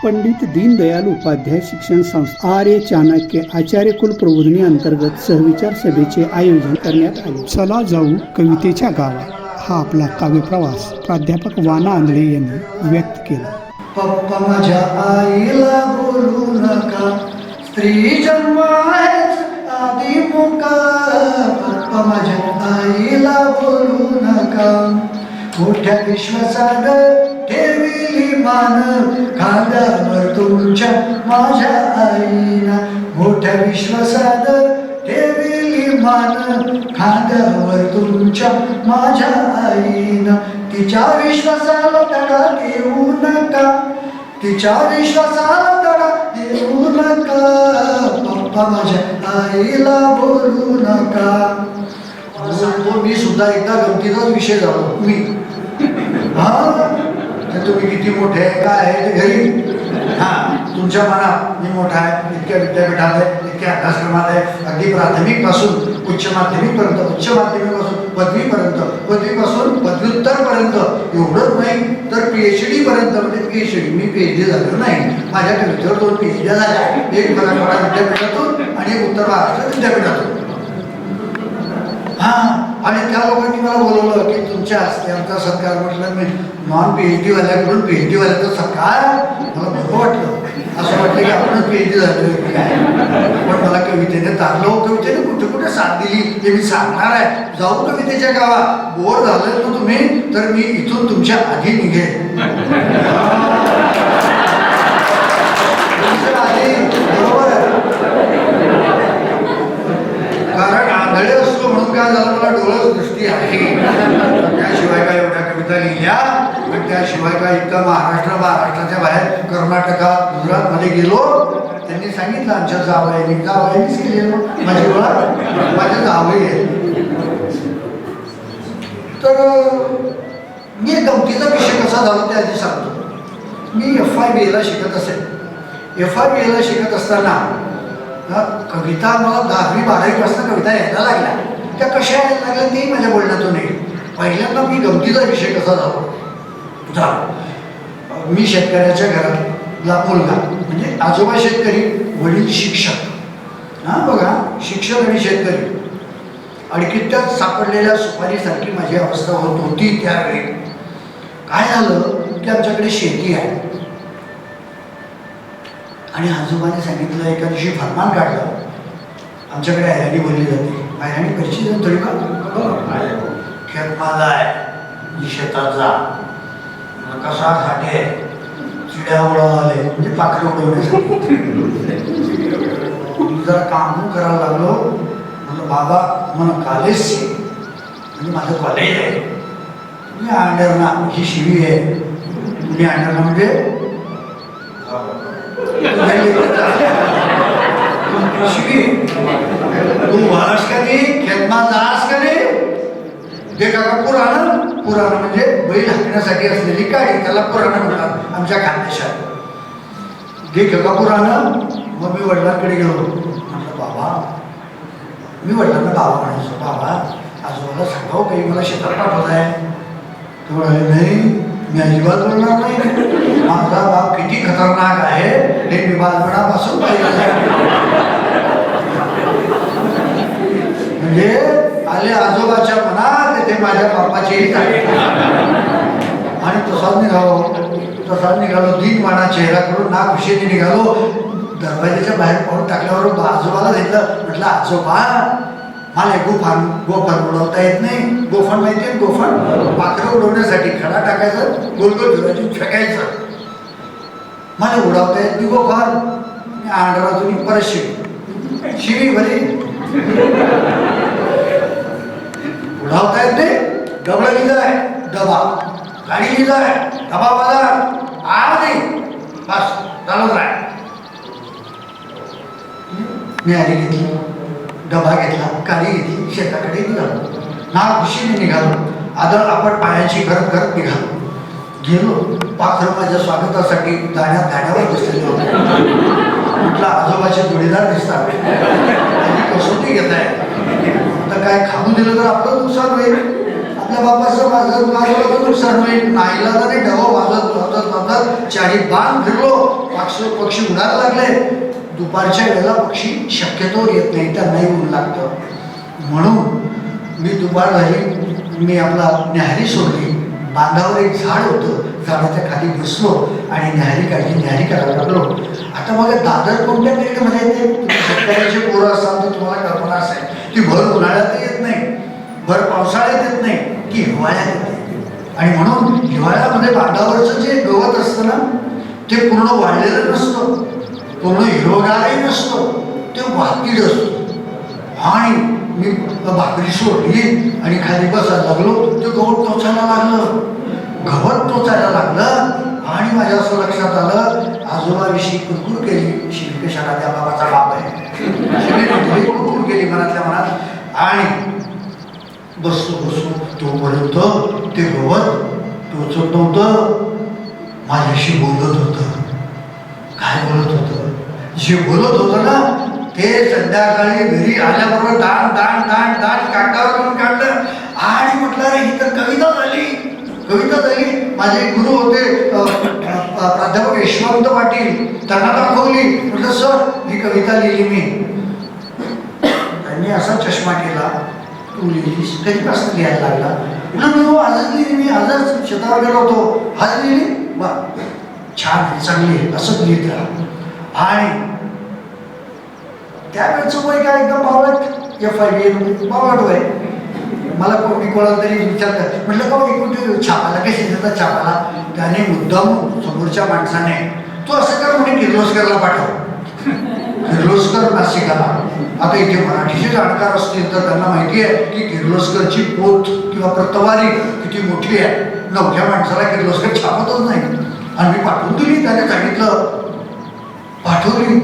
पंडित दीनदयाल उपाध्याय शिक्षण संस्था आर्य चाणक्य आचार्य कुल प्रबोधिनी अंतर्गत सहविचार सभेचे आयोजन करण्यात आले. चला जाऊ कवितेच्या गावात हा आपला काव्य प्रवास प्राध्यापक वाना आंधळे यांनी व्यक्त केला. पप्पा माझ्या आईला बोलू नका, स्त्री जन्म आहेच आधी मुका. पप्पा माझ्या आईला बोलू नका, मोठ्या विश्वासात ठेविली मान खांद्यावर तुमच्या माझ्या आईना. मोठ्या विश्वासात ठेविली मान खांद्यावर तुमच्या माझ्या आईना. तिच्या विश्वासाला तडा देऊ नका, तिच्या विश्वासाला तडा देऊ नका. पप्पा माझ्या आईला बोलू नका. सांगतो मी सुद्धा एकदा गमतीचाच विषय झालो. मी तुम्ही किती मोठे आहे काय आहे ते घरी तुमच्या मनात मी मोठा आहे, इतक्या विद्यापीठात आहे, इतक्या अभ्यासक्रमात आहे, अगदी प्राथमिक पासून उच्च माध्यमिक पर्यंत, उच्च माध्यमिक पासून पदवीपर्यंत, पदवीपासून पदव्युत्तर पर्यंत, एवढंच नाही तर PhD पर्यंत. म्हणजे PhD मी PhD झालेलो नाही, माझ्या कवितेवर 2 PhD झाल्या, एक मराठवाडा विद्यापीठातून आणि एक उत्तर महाराष्ट्र विद्यापीठातून. आणि त्या लोकांनी मला बोलवलं की तुमच्या हस्ते आमचा सत्कार. म्हटलं मी नॉन PhD वाल्याकडून PhD वाल्याचा सत्कार, मला बरं वाटलं. असं वाटलं की आपणच PhD झालेलं काय. पण मला कवितेने तारलो, कवितेने कुठे कुठे साथ दिली हे मी सांगणार आहे. जाऊ कवितेच्या गावात. बोर झालं ना तुम्ही तर मी इथून तुमच्या आधी निघेन. बरोबर आहे, कारण आंधळे असतो म्हणून काय झालं, मला डोळस दृष्टी आहे. त्याशिवाय काय एवढ्या कविता लिहिल्या, पण त्याशिवाय काय इतकं महाराष्ट्राच्या बाहेर कर्नाटकात गुजरातमध्ये गेलो. त्यांनी सांगितलं आमच्या जावयानीच केलेलं माझी ओळख, माझ्या जावई आहे. तर मी गमतीचा विषय कसा झाला ते आधी सांगतो. मी FIBA शिकत असेल. FIBA शिकत असताना कविता मला 10वी 12वी पासून कविता यायला लागल्या. त्या कशा यायला लागल्या तेही माझ्या बोलण्यातून नाही. पहिल्यांदा मी गमतीचा विषय कसा झाला, मी शेतकऱ्याच्या घरातला मुलगा, म्हणजे आजोबा शेतकरी, वडील शिक्षक. बघा, शिक्षक आणि शेतकरी अडकित्यात सापडलेल्या सुपारीसारखी माझी अवस्था होती त्यावेळी. काय झालं की आमच्याकडे शेती आहे आणि आजोबाने सांगितलं, एका दिवशी फरमान काढलं, आमच्याकडे ऐराणी बोलली जाते. ऐराणी कशी जाऊन थोडी का खेतमाल आहे, शेतात जा, कसा खाटे चिड्या उडवले, म्हणजे पाखरे उडवण्यासाठी. मी जरा काम करायला लागलो. म्हणलं बाबा म्हणून कॉलेज म्हणजे माझं कॉलेज आहे. मी अंडरना ही शिवी आहे. मी अंडरना म्हणजे शिवी, तू वास का नाही, खेतमा जास का नाही. ते का पुराण म्हणजे बैल हाकण्यासाठी असलेली गाडी, त्याला पुराण म्हणतात आमच्या खानदेशात. दे का पुराण. मग मी वडिलांकडे गेलो. म्हटलं बाबा, मी वडिलांना बाबा म्हणायचो, बाबा आजोबाला सांगावं काही मला शेतात पाठवत आहे. तो म्हणाले नाही, मी अजिबात बोलणार नाही. माझा बाप किती खतरनाक आहे हे मी बालपणापासून पाहिलं. म्हणजे आले आजोबाच्या मनात तेथे माझ्या बापाची. आणि तसाच निघालो दीनवाणा चेहरा करून, ना खुशीने निघालो. दरवाजाच्या बाहेर पाऊल टाकल्यावर आजोबाला घेतलं. म्हटलं आजोबा, मला गोफण उडवता येत नाही. गोफण माहिती आहे, गोफण पाखरं उडवण्यासाठी खडा टाकायचं, गोल गोल फिरवायची, फेकायचं. मला उडवता येत नाही गोफण. मी आंधळातून परत शिवी भरी उडवता येत नाही. डबडं लिहिलंय, डबा, गाडी लिहिलंय, डबा बाजार नाही, बस चालत राह. मी आधी घेतली, डबा घेतला, गाडी घेतली, शेताकडे निघालो. ना खुशीने निघालो. आदळ आपण पायाची करत करत निघालो. गेलो. पाखरं माझ्या स्वागतासाठी दाण्यावर बसलेले होते. म्हटलं आजोबाचे जोडीदार दिसतात, कसोटी घेत आहे. आता काय खाऊ दिलं तर आपलं नुकसान होईल, आपल्या बापाचं माझं नुकसान होईल. नाहीला तरी डबा वाजत चारी बांध फिरलो. पक्षी उडायला लागले. दुपारच्या वेळेला पक्षी शक्यतोवर येत नाही, त्यांनाही ऊन लागतं. म्हणून मी दुपार झाली, मी आपला न्याहारी सोडली. बांधावर एक झाड होतं, झाडाच्या खाली बसलो आणि न्याहारी करायला लागलो. आता बघा, दादर कोणत्या पिरियडमध्ये येते? तुम्ही शेतकऱ्याचे पोरं असाल तर तुम्हाला कल्पना असेल की भर उन्हाळ्यात येत नाही, भर पावसाळ्यात येत नाही, की हिवाळ्यात येते. आणि म्हणून हिवाळ्यामध्ये बांधावरचं जे गवत असतं ना, ते पूर्ण वाढलेलं नसतं, पूर्ण हिरवगारही नसतं, ते वातीड असतं. आणि मी भाकरी सोडली आणि खाली बसायला लागलो. ते गवत टोचायला लागलं आणि माझ्या असं लक्षात आलं, आजोबाविषयी कुरकुर केली. शिल्पेशाला त्या बाबाचा बाप आहे, कुरकुर केली मनातल्या मनात. आणि बसतो तोपर्यंत ते गवत टोचत नव्हतं, माझ्याशी बोलत होतं. काय बोलत होतं? जे बोलत होतं ना, ते संध्याकाळी घरी आल्याबरोबर दाण कागदावर करून काढलं आणि म्हटलं, अरे ही तर कविता झाली. माझे गुरु होते प्राध्यापक यशवंत पाटील, त्यांना दाखवली. म्हटलं, सर ही कविता लिहिली मी. त्यांनी असा चष्मा केला, तू लिहिलीस? कधीपासून लिहायला लागला? म्हटलं, आजच लिहिली मी, आजच शेतावर गेलो होतो, आज लिहिली. वा, छान, चांगली, असंच लिहित राहा. आणि त्यावेळेचं वय काय एकदम बावळट, बावळट वय. मला कोणाला तरी विचारतात, म्हटलं का एकूण छापाला कशी देतात छापाला? त्याने मुद्दाम समोरच्या माणसाने, तू असं कर म्हणे, किर्लोस्करला पाठव. किर्लोस्कर नाशिकाला. आता इथे मराठीचे जाणकार असतील तर त्यांना माहिती आहे की किर्लोस्करची पोत किंवा प्रतवारी किती मोठी आहे. नवख्या माणसाला किर्लोस्कर छापतच नाही. आणि मी पाठवून दिली, त्याने सांगितलं, पाठवली.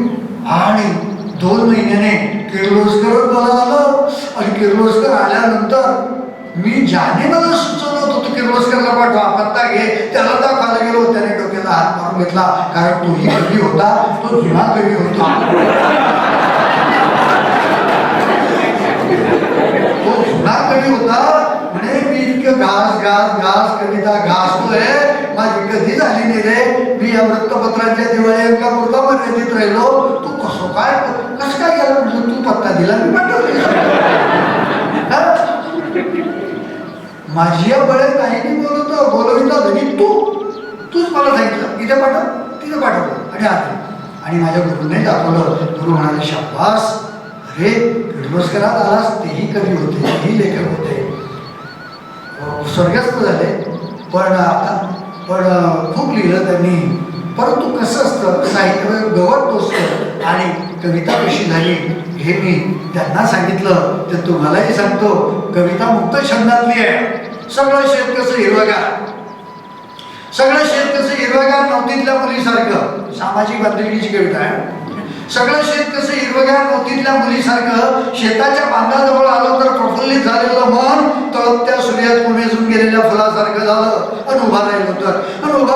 आणि 2 महिन्याने किर्लोस्कर मला आलं. आणि किर्लोस्कर आल्यानंतर मी ज्याने मला सुचवलं होतं तू किर्लोस्करला पाठवा, पत्ता घे, त्याला दाखवायला गेलो. त्याने डोक्याला हात मारून घेतला, कारण तोही कवी होता, तो जुना कवी होता. तो जुना कवी होता. म्हणे मी इतकं घास कविता घासतोय, माझी कधी झाली नाही रे. मी या वृत्तपत्रांच्या दिवाळी अंकापुरता मर्यादित राहिलो. तू कसं काय गेलं? म्हटलं, तू पत्ता दिला, मी पाठवली. माझी या बळे काही बोलविता धनी तूच मला सांगितलं, इथे पाठव, तिथे पाठवलं आणि आलं. आणि माझ्या गुरुने दाखवलं. गुरु म्हणाले, शाबास, अरे किर्लोस्करात आलास, तेही कवी होते, तेही लेखक होते, स्वर्गस्थ झाले, पण खूप लिहिलं त्यांनी. परंतु कसं असतं, साहित्य गवत टोचतं आणि कविता कशी झाली हे मी त्यांना सांगितलं. तर तुम्हालाही सांगतो, कविता मुक्त छंदातली आहे. सगळं शेत कसं हिरवगार नव्हतीतल्या मुलीसारखं, सामाजिक बांधिलकीची कविता आहे. सगळं शेत कसं हिरवगार नव्हतीतल्या मुलीसारखं, शेताच्या बांधाजवळ आलो तर प्रफुल्लित झालेलं मन तळपत्या सूर्यात कोमेजून गेलेल्या फुलासारखं झालं. आणि उभा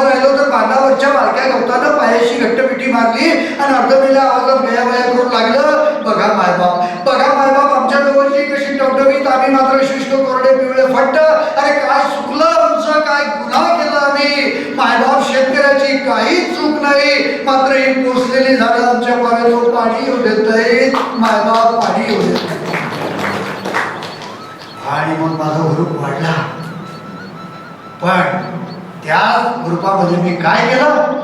राहिलो तर बांधावरच्या बारक्या गवतानं पायाशी घट्टपिठी मारली आणि अर्धमेल्या आवाजात गया करू लागलं, बघा मायबाप आमच्या जवळची कशी टवटवीत, आम्ही मात्र शुष्क कोरडे पिवळे फट्ट. अरे काय चुकलं आमचं, काय गुन्हा केला आम्ही? मायबाप शेतकऱ्याची काहीच चूक नाही, मात्र ही पोचलेली झाडं आमच्या पाण्याचं पाणी येऊ देत नाहीत. मायबाप पाणी येऊ देत नाही. आणि मग माझा ग्रुप वाढला. पण त्या ग्रुपामध्ये मी काय केलं,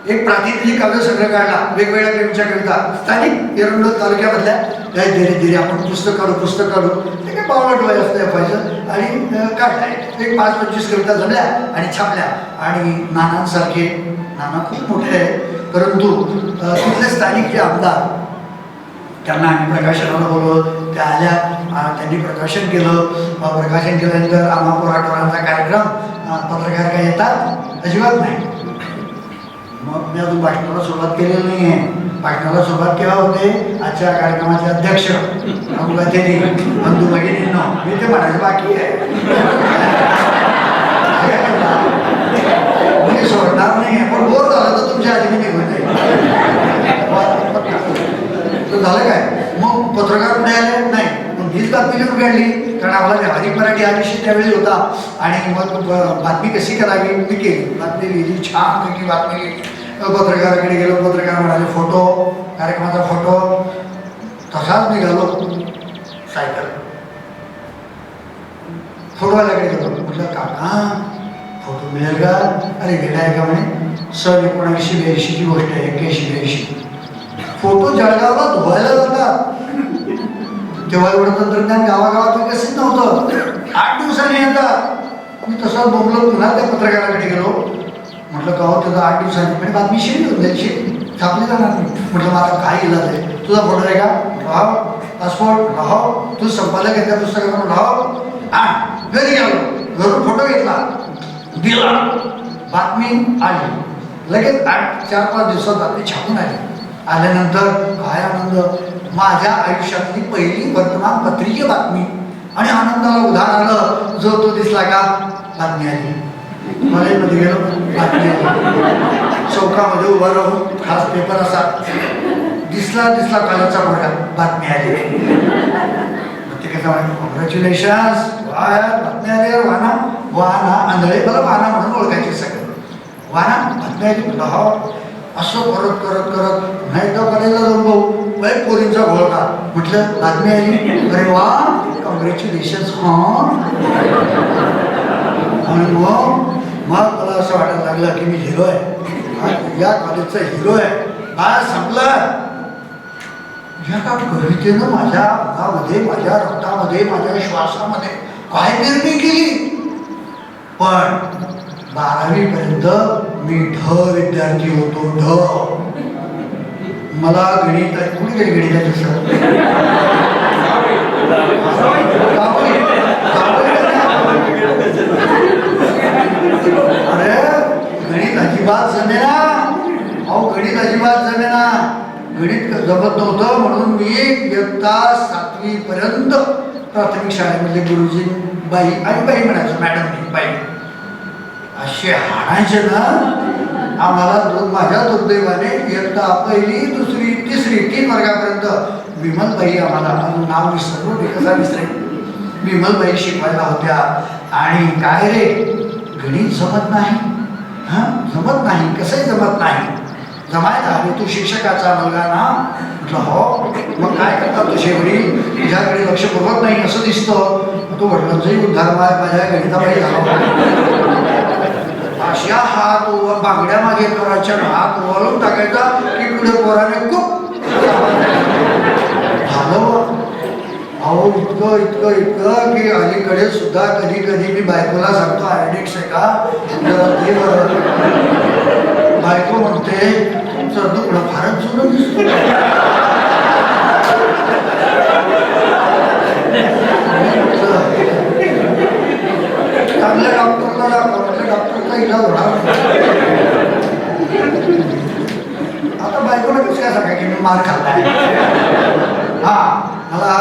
एक प्रातिनिधिक काव्य संग्रह काढला, वेगवेगळ्या कवीच्या कविता, स्थानिक एरंडोल तालुक्यामधल्या. धीरे आपण पुस्तक काढू ते काय बावळट वय असतं पाहिजे. आणि काढलाय एक 5-25 कविता जमल्या आणि छापल्या. आणि नाना खूप मोठे आहे, परंतु तिथले स्थानिक जे आमदार, त्यांना आम्ही प्रकाशनाला बोलवलं. त्या आल्या, त्यांनी प्रकाशन केलं. प्रकाशन केल्यानंतर आम्हा पोराटोरांचा कार्यक्रम, पत्रकार काय येतात? अजिबात नाही. मग मी अजून भाषणाला सुरुवात केलेली नाही आहे. भाषणाला सुरुवात केव्हा होते? आजच्या कार्यक्रमाचे अध्यक्ष बंधू भगिनींना मी ते म्हणायचं बाकी आहे. मी सोडणार नाही, पण बोर झालं तर तुमच्या आधी मी निघून जाईल. झालं काय? मग पत्रकार पुढे आले नाही, मग हीच बातमी लिहून काढली, कारण आम्हाला व्यावहारिक मराठी हा विषय त्यावेळी होता. आणि मग बातमी कशी करावी मी केली. बातमी लिहिली, छानपैकी बातमी लिहिली. पत्रकाराकडे गेलो. पत्रकार म्हणाले फोटो, कार्यक्रमाचा फोटो. तसाच निघालो सायकल. फोटोवाल्याकडे गेलो. म्हटलं काका फोटो मिळेल का? अरे गेला आहे का म्हणे. 1982ची गोष्ट आहे. 81-82. फोटो जळगावला धुवायला जातात. तेव्हा एवढं तंत्रज्ञान गावागावात विकसित नव्हतं. 8 दिवसांनी येतात. मी तसाच बोंबलो. पुन्हा त्या पत्रकाराकडे गेलो. म्हटलं का हो त्याचा 8 दिवसांनी म्हणजे बातमी शिरी होऊन द्यायची, छापली जाणार नाही. म्हटलं माझा काय इलाज आहे? तुझा फोटो आहे का? राहाव. पासपोर्ट राहाव. तू संपादक आहे त्या पुस्तकातून राहाव. घरी गेलो. घरून फोटो घेतला, दिला. बातमी आली. लगेच 4-5 दिवसात बातमी छापून आली. आल्यानंतर काय आनंद. माझ्या आयुष्यातली पहिली वर्तमानपत्रीय बातमी. आणि आनंदाला उधाण आलं. जो तो दिसला का? बातमी आली. कॉलेजमध्ये गेलो, बातमी आली. चौकामध्ये उभा राहून खास पेपर असा दिसला कॉलेजचा मुलगा, बातमी आली. ते कसं वाटतं, कॉंग्रॅच्युलेशन्स, बातमी आली. वाना वाना आंधळे, मला वाना म्हणून ओळखायचे सगळं. वाना बातमी आली. म्हटलं हो. असं करत करत करत नाही तर कॉलेजला जाऊन भाऊ पोरींचा घोळका. म्हटलं बातमी आली. अरे वा, कॉंग्रॅच्युलेशन्स. आणि मग मला असं वाटायला लागलं की मी हिरो आहे, या कॉलेजचा हिरो आहे. काय संपलं. या का कवितेनं माझ्या अंगामध्ये, माझ्या रक्तामध्ये, माझ्या श्वासामध्ये काय निर्मिती केली. पण 12वी पर्यंत मी विद्यार्थी होतो. मला गणित, कुणी गेली गणिताचं सर? अरे गणित अजिबात जमेना. अहो गणित अजिबात जमेना. गणित जमत नव्हतं म्हणून मी इयत्ता 7वी पर्यंत प्राथमिक शाळेमध्ये गुरुजी बाई आणि बाई म्हणायचं, मॅडम बाई असे हाणायचे ना आम्हाला. माझ्या दुर्दैवाने इयत्ता 1ली, 2री, 3री 3 वर्गापर्यंत विमलबाई, आम्हाला नाव विसरलो, कसा विसरेल, विमलबाई शिकवायला होत्या. आणि काय रे गणित जमत नाही. जमत नाही. कसंही जमत नाही. जमायला हवे. तू शिक्षकाचा मुलगा ना. म्हटलं हो. मग काय करतात तुझे वडील? तुझ्याकडे लक्ष पुरवत नाही असं दिसतं. तो वडिलांचाही उद्धार माझ्या गणिताबाई झाला. अशा हात बांगड्या मागे करायच्या, हात वळून टाकायचा की पुढे पोराने खूप झालं. अहो इतकं की अलीकडे सुद्धा कधी कधी मी बायकोला सांगतो आयडिक्स आहे का ते बरं. बायको म्हणते तुमचं दुखणं फारच जुनं दिसतो. चांगल्या डॉक्टरला दाखवा. डॉक्टरचा इलाज होणार. आता बायकोला कसं काय सांगा की मी मार खाल्लाय. मला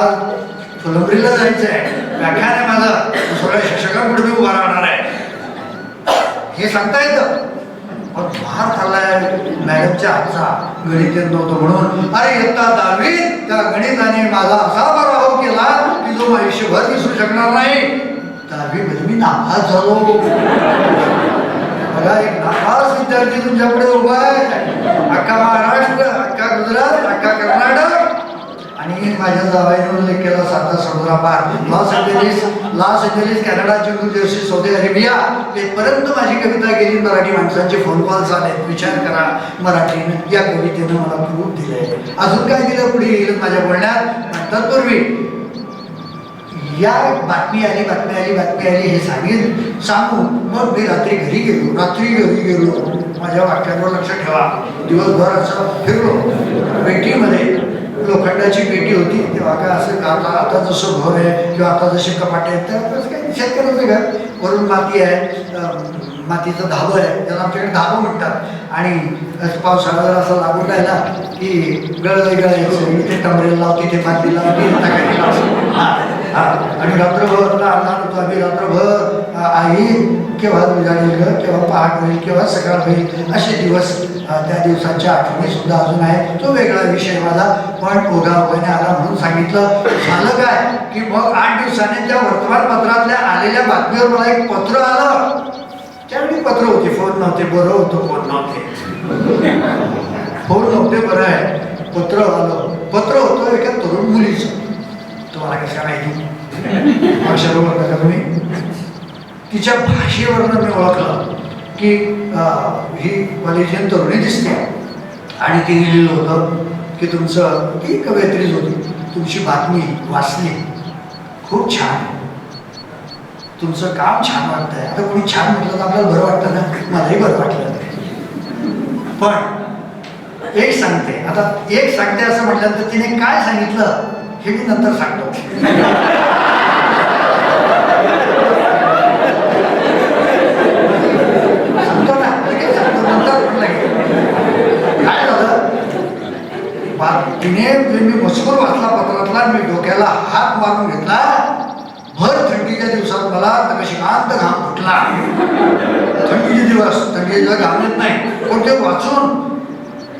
फुलंब्रीला जायचं आहे, व्याख्यान आहे माझं, सगळ्या शिक्षकांपुढे मी उभा राहणार आहे हे सांगता येतं. पण मार खाल्लाय मॅडमच्या हातचा, गणित येत नव्हतं म्हणून. अरे इयत्ता 10वीत त्या गणिताने माझा असा पराभव केला की जो आयुष्यभर विसरू शकणार नाही. 10वीमध्ये मी नापास झालो. बघा, एक नापास विद्यार्थी तुमच्यापुढे उभा आहे. अख्खा महाराष्ट्र, अख्खा गुजरात, अख्खा कर्नाटक आणि माझ्या जावाईने उल्लेख केला साता समुद्रा पार, Los Angeles, Canada, new Jersey, Saudi Arabia इथपर्यंत माझी कविता गेली. मराठी माणसांचे फोन कॉल्स आले. विचार करा, मराठीनं या कवितेनं मला प्रूफ दिलंय. अजून काय दिलं पुढे येईल माझ्या बोलण्यात. तत्पूर्वी या बातमी आली हे सांगून मग मी रात्री घरी गेलो. माझ्या वाक्यांवर लक्ष ठेवा. दिवसभर असं फिरलो. पेटीमध्ये लोखंडाची पेटी होती. तेव्हा काय असं का आता जसं घर आहे किंवा आता जसे कपाटे आहेत तर असं काही शेतकऱ्याचं घर, वरून माती आहे, मातीचं धाबं आहे, त्याला आमच्याकडे धाबं म्हणतात. आणि पावसाळा जर असं लागून राहिला की गळायचं, इथे टमरेल लाव, तिथे माती लाव, आणि रात्रभर लहान होतो आम्ही. रात्रभर आई केव्हा उजाडेल ग, केव्हा पहाट होईल, केव्हा सकाळ होईल, असे दिवस. त्या दिवसांच्या आठवणी सुद्धा अजून आहे. तो वेगळा विषय माझा. पण ओघाने आला म्हणून सांगितलं. झालं काय की मग 8 दिवसांनी त्या वर्तमानपत्रातल्या आलेल्या बातमीवर मला एक पत्र आलं. त्यावेळी पत्र होती, फोन नव्हते. बरं होतं फोन नव्हते. फोन नव्हते, बरं आहे पत्र आलं. पत्र होतं एका तरुण मुलीचं. तुम्हाला कशा माहिती अक्षर ओळखता का तुम्ही? तिच्या भाषेवरनं मी ओळखलं की ही कॉलेजियन तरुणी दिसते. आणि ती लिहिलेलं होतं की तुमचं, ती कवयित्रीच होती, तुमची बातमी वाचली, खूप छान, तुमचं काम छान वाटतंय. आता कोणी छान म्हटलं तर आपल्याला बरं वाटतं ना, मलाही बरं वाटलं. पण एक सांगते, आता एक सांगते असं म्हटल्यानंतर तिने काय सांगितलं हे मी नंतर सांगतो. सांगतो ना, लगेच सांगतो, नंतर लगेच. काय झालं, तिने मी मजकूर वाचला पत्रातला, मी डोक्याला हात मारून घेतला. भर थंडीच्या दिवसात मला नकशिकांत घाम फुटला. थंडीचे दिवस, थंडीचा घाम येत नाही, पण ते वाचून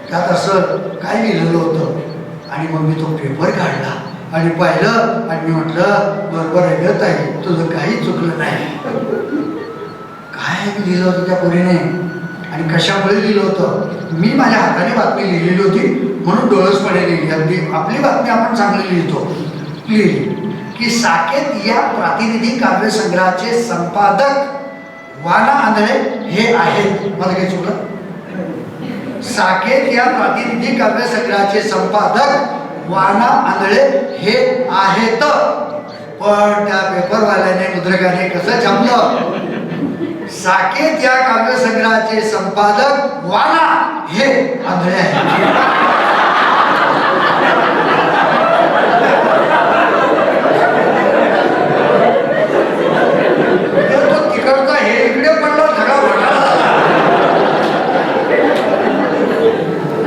त्यात असं काय लिहिलेलं होतं. आणि मग मी तो पेपर काढला आणि पाहिलं आणि मी म्हटलं, बरोबर आहे ग ताई, तुझं काही चुकलं नाही. काय लिहिलं होतं त्या पोरीने आणि कशामुळे लिहिलं होतं. मी माझ्या हाताने बातमी लिहिलेली होती म्हणून डोळसपणे लिहिली. अगदी आपली बातमी आपण चांगली लिहिली की साकेत या प्रातिनिधिक काव्यसंग्रहाचे संपादक वाना आंधळे हे आहेत. मला काही चुकलं? साकेत या प्रातिनिधिक काव्यसंग्रहाचे संपादक वाना आंधळे हे आहेत. पण त्या पेपरवाल्याने, मुद्रकाने कसं छापलं, साकेत या काव्यसंग्रहाचे संपादक वाना हे आंधळे आहेत.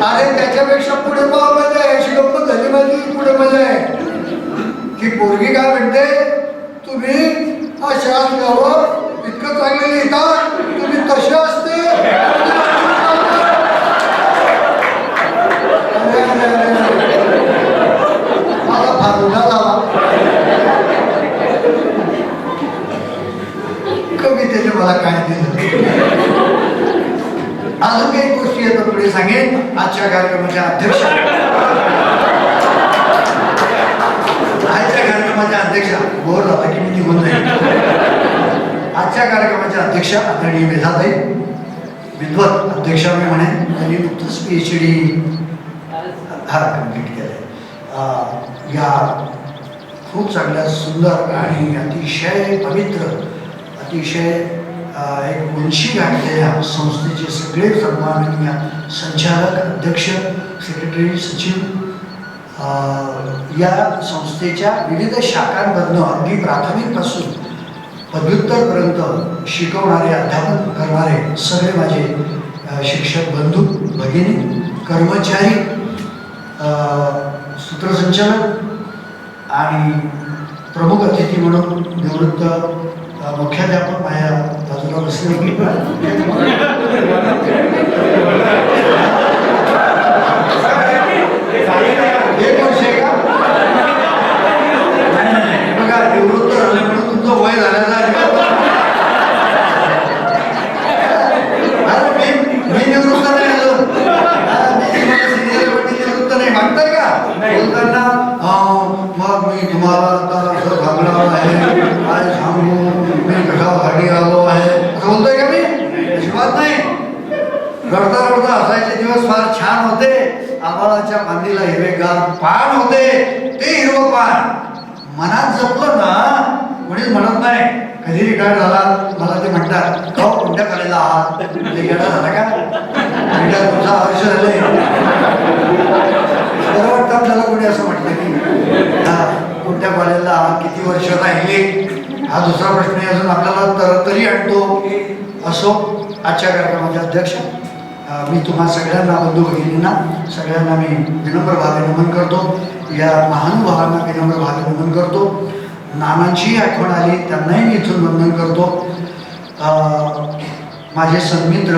अरे त्याच्यापेक्षा पुढे मजा आहे, अशी गप्पत झाली माझी. पुढे मजा आहे की पोरगी काय म्हणते, तुम्ही अशा असल्यावर इतकं चांगले लिहिता, तुम्ही तसे असते. मला फारुला झाला. कवितेने मला काय दिलं. अजून काही गोष्टी येतात पुढे सांगेन. आजच्या कार्यक्रमाच्या अध्यक्षा, बोर झाला की मी निघून जाईल. आजच्या कार्यक्रमाच्या अध्यक्षा आदरणीय मेधाताई, विद्वत अध्यक्षा मी म्हणेन. त्यांनी नुकतंच PhD कम्प्लीट केलंय. या खूप चांगल्या सुंदर आणि अतिशय पवित्र, अतिशय एक उंची गाठलेल्या संस्थेचे सगळे सन्माननीय संचालक, अध्यक्ष, सेक्रेटरी, सचिव, या संस्थेच्या विविध शाखांमधनं अगदी प्राथमिकपासून पदव्युत्तरपर्यंत शिकवणारे, अध्यापन करणारे सगळे माझे शिक्षक बंधू भगिनी, कर्मचारी, सूत्रसंचालक आणि प्रमुख अतिथी म्हणून निवृत्त मुख्याध्यापक माझ्या बाजूला बसले होते. एक वर्ष आहे का? नाही, बघा निवृत्त झाले म्हणून तुमचं वय झालेलं आहे. मी निवृत्त नाही आलो, निवृत्त नाही मागताय का बोलताना. मग मी तुम्हाला आता असं सांगणार आहे, काय सांगू, मी कशासाठी आलो आहे असं बोलतोय का मी? अजिबात नाही. रडता रडता असायचे दिवस फार छान होते. आभाळाच्या फांदीला हिरवेगार पान होते, ते हिरवं पान मनात जपलं ना, कोणीच म्हणत नाही. कधी रिटायर झाला मला ते म्हणतात, का कोणत्या कलेला आहात, ते गेला झाला का, तुमचा वर्ष झाले. बरं वाटतं आपल्याला कोणी असं म्हटलं की कोणत्या कॉलेजला आहात, किती वर्ष राहिले, हा दुसरा प्रश्न अजून आपल्याला तरी आणतो. असो, आजच्या कार्यक्रमाचे अध्यक्ष मी तुम्हा सगळ्यांना, बंधू भगिनींना सगळ्यांना मी विनम्र भावे नमन करतो. या महानुभावांना विनम्र भावे नमन करतो. नानांची आठवण आली, त्यांनाही मी इथून वंदन करतो. माझे सन्मित्र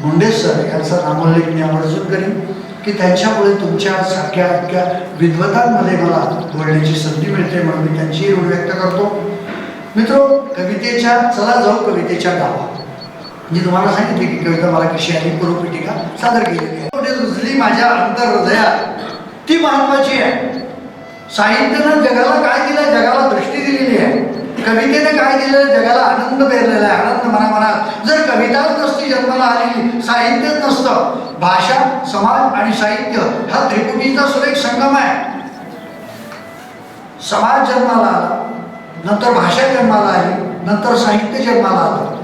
मुंडे सर यांचा नामोल्लेख मी आवर्जून करीन की त्यांच्यामुळे तुमच्यासारख्या इतक्या विद्वतांमध्ये मला बोलण्याची संधी मिळते, म्हणून मी त्यांचीही ऋण व्यक्त करतो. मित्रो, कवितेच्या, चला जाऊ कवितेच्या गावात. मी तुम्हाला सांगितले की कविता मला कशी आली, पूर्वपीठिका सादर केलेली आहे. कुठे रुजली माझ्या अंतर हृदयात ती महत्वाची आहे. साहित्यानं जगाला काय दिलं? जगाला दृष्टी दिलेली आहे. कवितेने काय दिलं? जगाला आनंद पेरलेला आहे, आनंद मनामनात. जर कविताच नसती जन्माला आलेली, साहित्यच नसतं, भाषा, समाज आणि साहित्य हा त्रिपुटीचा सुरेख संगम आहे. समाज जन्माला आला, नंतर भाषा जन्माला आली, नंतर साहित्य जन्माला आलं.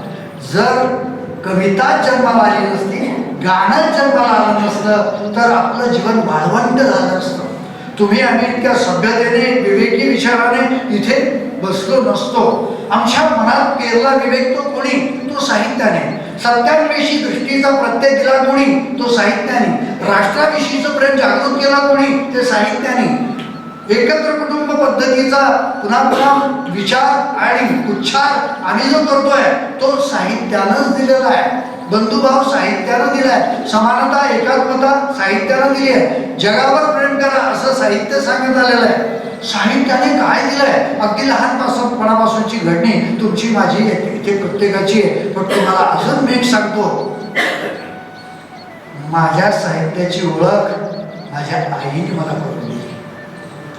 जर कविताच जन्माला आली नसती, गाणंच जन्माला आलं नसतं, तर आपलं जीवन वाळवंट झालं असतं. तुम्ही आम्ही इतक्या सभ्यतेने, विवेकी विचाराने इथे बसलो नसतो. आमच्या मनात पेरला विवेक तो कोणी? तो साहित्याने. सत्यांविषयी दृष्टीचा प्रत्यय दिला कोणी? तो साहित्याने. राष्ट्राविषयीचं प्रेम जागृत केला कोणी? ते साहित्याने. एकत्र कुटुंब पद्धतीचा पुन्हा पुन्हा विचार आणि उच्चार आम्ही जो करतोय तो साहित्यानंच दिलेला आहे. बंधुभाव साहित्यानं दिलाय, समानता एकात्मता साहित्यानं दिली आहे. जगावर प्रेम करा असं साहित्य सांगण्यात आलेलं आहे. साहित्याने काय दिलंय? अगदी लहानपणापासूनची घडणी तुमची माझी इथे प्रत्येकाची आहे. पण तुम्हाला अजून मी एक सांगतो, माझ्या साहित्याची ओळख माझ्या आईने मला करून दिली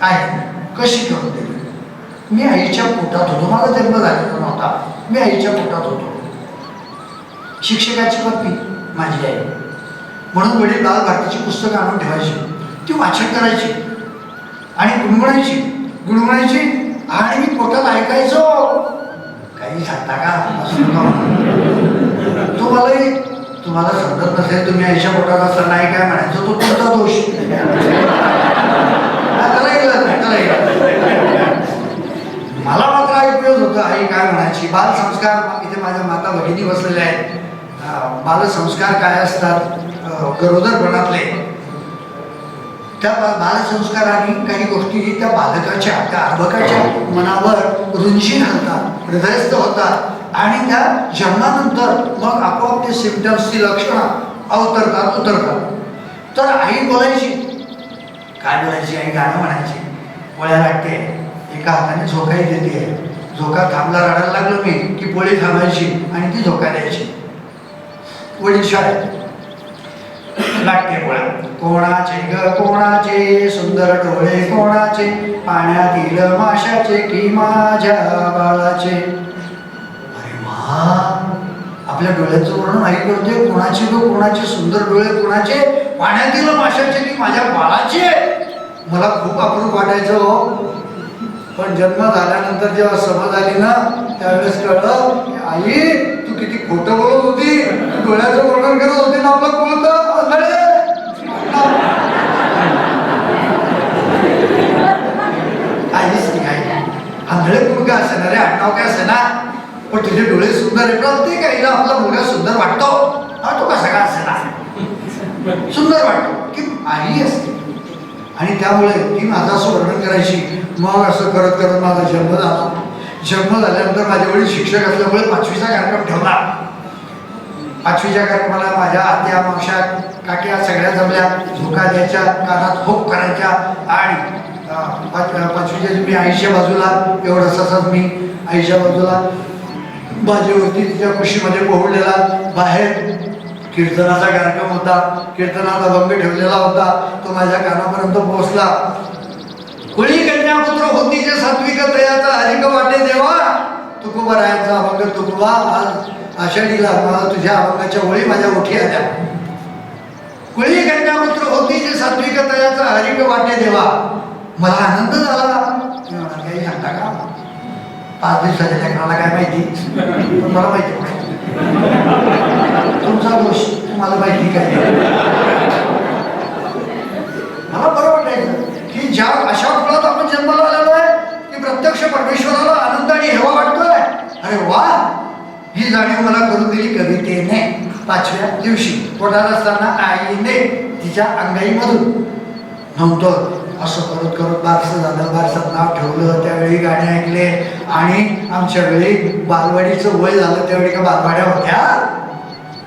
आहे. कशी करून दिली? मी आईच्या पोटात होतो, माझा जन्म झालेला नव्हता, मी आईच्या पोटात होतो. शिक्षकाची पत्नी माझी आई, म्हणून वडील बाल भारतीची पुस्तकं आणून ठेवायची, ती वाचन करायची आणि गुणगुणायची आणि मी पोटात ऐकायचो. काही सांगता का? तुम्हाला समजत नसेल, तुम्ही आईच्या पोटात असताना आई काय म्हणायचं तो तुमचा दोष. मला मात्र ऐकू येत होतं आई काय म्हणायची. बालसंस्कार, इथे माझ्या माता भगिनी बसलेल्या आहेत. बालसंस्कार काय असतात? गरोदरपणातले त्या बालसंस्काराने काही गोष्टी त्या बालकाच्या, त्या अर्भकाच्या मनावर रुंजी घालतात, हृदयस्थ होतात आणि त्या जन्मानंतर मग आपोआप ते सिम्पटम्स, ती लक्षणं उतरतात. तर आई बोलायची, काय बोलायची? आई गाणं म्हणायची, पोळ्या लाटते, एका हाताने झोकाही देते. झोका थांबला, रडायला लागलो मी की पोळी थांबायची आणि ती झोका द्यायची. वडील शाळेत लाटते पोळ्या. कोणाचे ग कोणाचे सुंदर डोळे कोणाचे, पाण्यातील माशाचे की माझ्या बाळाचे. अरे वा, आपल्या डोळ्याचं वर्णन आई करते. कोणाचे ग कोणाचे सुंदर डोळे कोणाचे, पाण्यातील माशाचे की माझ्या बाळाचे. मला खूप अप्रूप वाटायचं हो. पण जन्म झाल्यानंतर जेव्हा समज आली ना, त्यावेळेस कळलं आई तू किती खोटं बोलत होती. डोळ्याचं वर्णन करत होती ना आपलं कोणतं आईच ती आई. आंधळे मुलगा असे ना रे, आडनाव काय असे ना, पण तुझे डोळे सुंदर आहे. प्रत्येक आईला आपला मुलगा सुंदर वाटतो. हा, तो कसा का असे ना सुंदर वाटतो की आई असते. आणि त्यामुळे ती माझं असं वर्णन करायची. मग असं करत करत माझा जन्म झाला. जन्म झाल्यानंतर माझे वडील शिक्षक असल्यामुळे 5वीचा कार्यक्रम ठेवला. 5वीच्या कार्यक्रमाला माझ्या आत्या, मावश्या, काक्या सगळ्या जमल्या. झोका द्यायच्या, कानात होप करायच्या आणि 5वीच्या मी आईच्या बाजूला, एवढंसाच मी आईच्या बाजूला बाजेवरती तिच्या कुशीमध्ये पोहडलेला. बाहेर कीर्तनाचा कार्यक्रम होता, कीर्तनाचा अभंग ठेवलेला होता, तो माझ्या कानापर्यंत पोहोचला. कुळी कन्यापुत्र होती जे सात्विक तयाचा अधिक वाटे देवा, तुकोबरायांचा अभंग तुकोबा आज आषाढीला मला तुझ्या अभंगाच्या ओळी माझ्या ओठी आल्या. कुळी कन्यापुत्र होती जे सात्विक तयाचा अधिक वाटे देवा. मला आनंद झाला. काही सांगता का? 5 दिवसाच्या लेकराला काय माहिती, पण मला माहिती पडलं. तुमचा दोष, तुम्हाला माहिती काय. मला बरं वाटायचं की ज्या अशा कुळात आपण जन्माला आलेलो आहे की प्रत्यक्ष परमेश्वराला आनंद आणि हेवा वाटतोय. अरे वा, ही जाणीव मला करून दिली कवितेने. 5व्या दिवशी पोटात असताना आईने तिच्या अंगाईमधून नव्हतं असं करत करत बारसं झालं. बारसात नाव ठेवलं, त्यावेळी गाणे ऐकले आणि आमच्या वेळी बालवाडीचं वय झालं. त्यावेळी का बालवाड्या होत्या?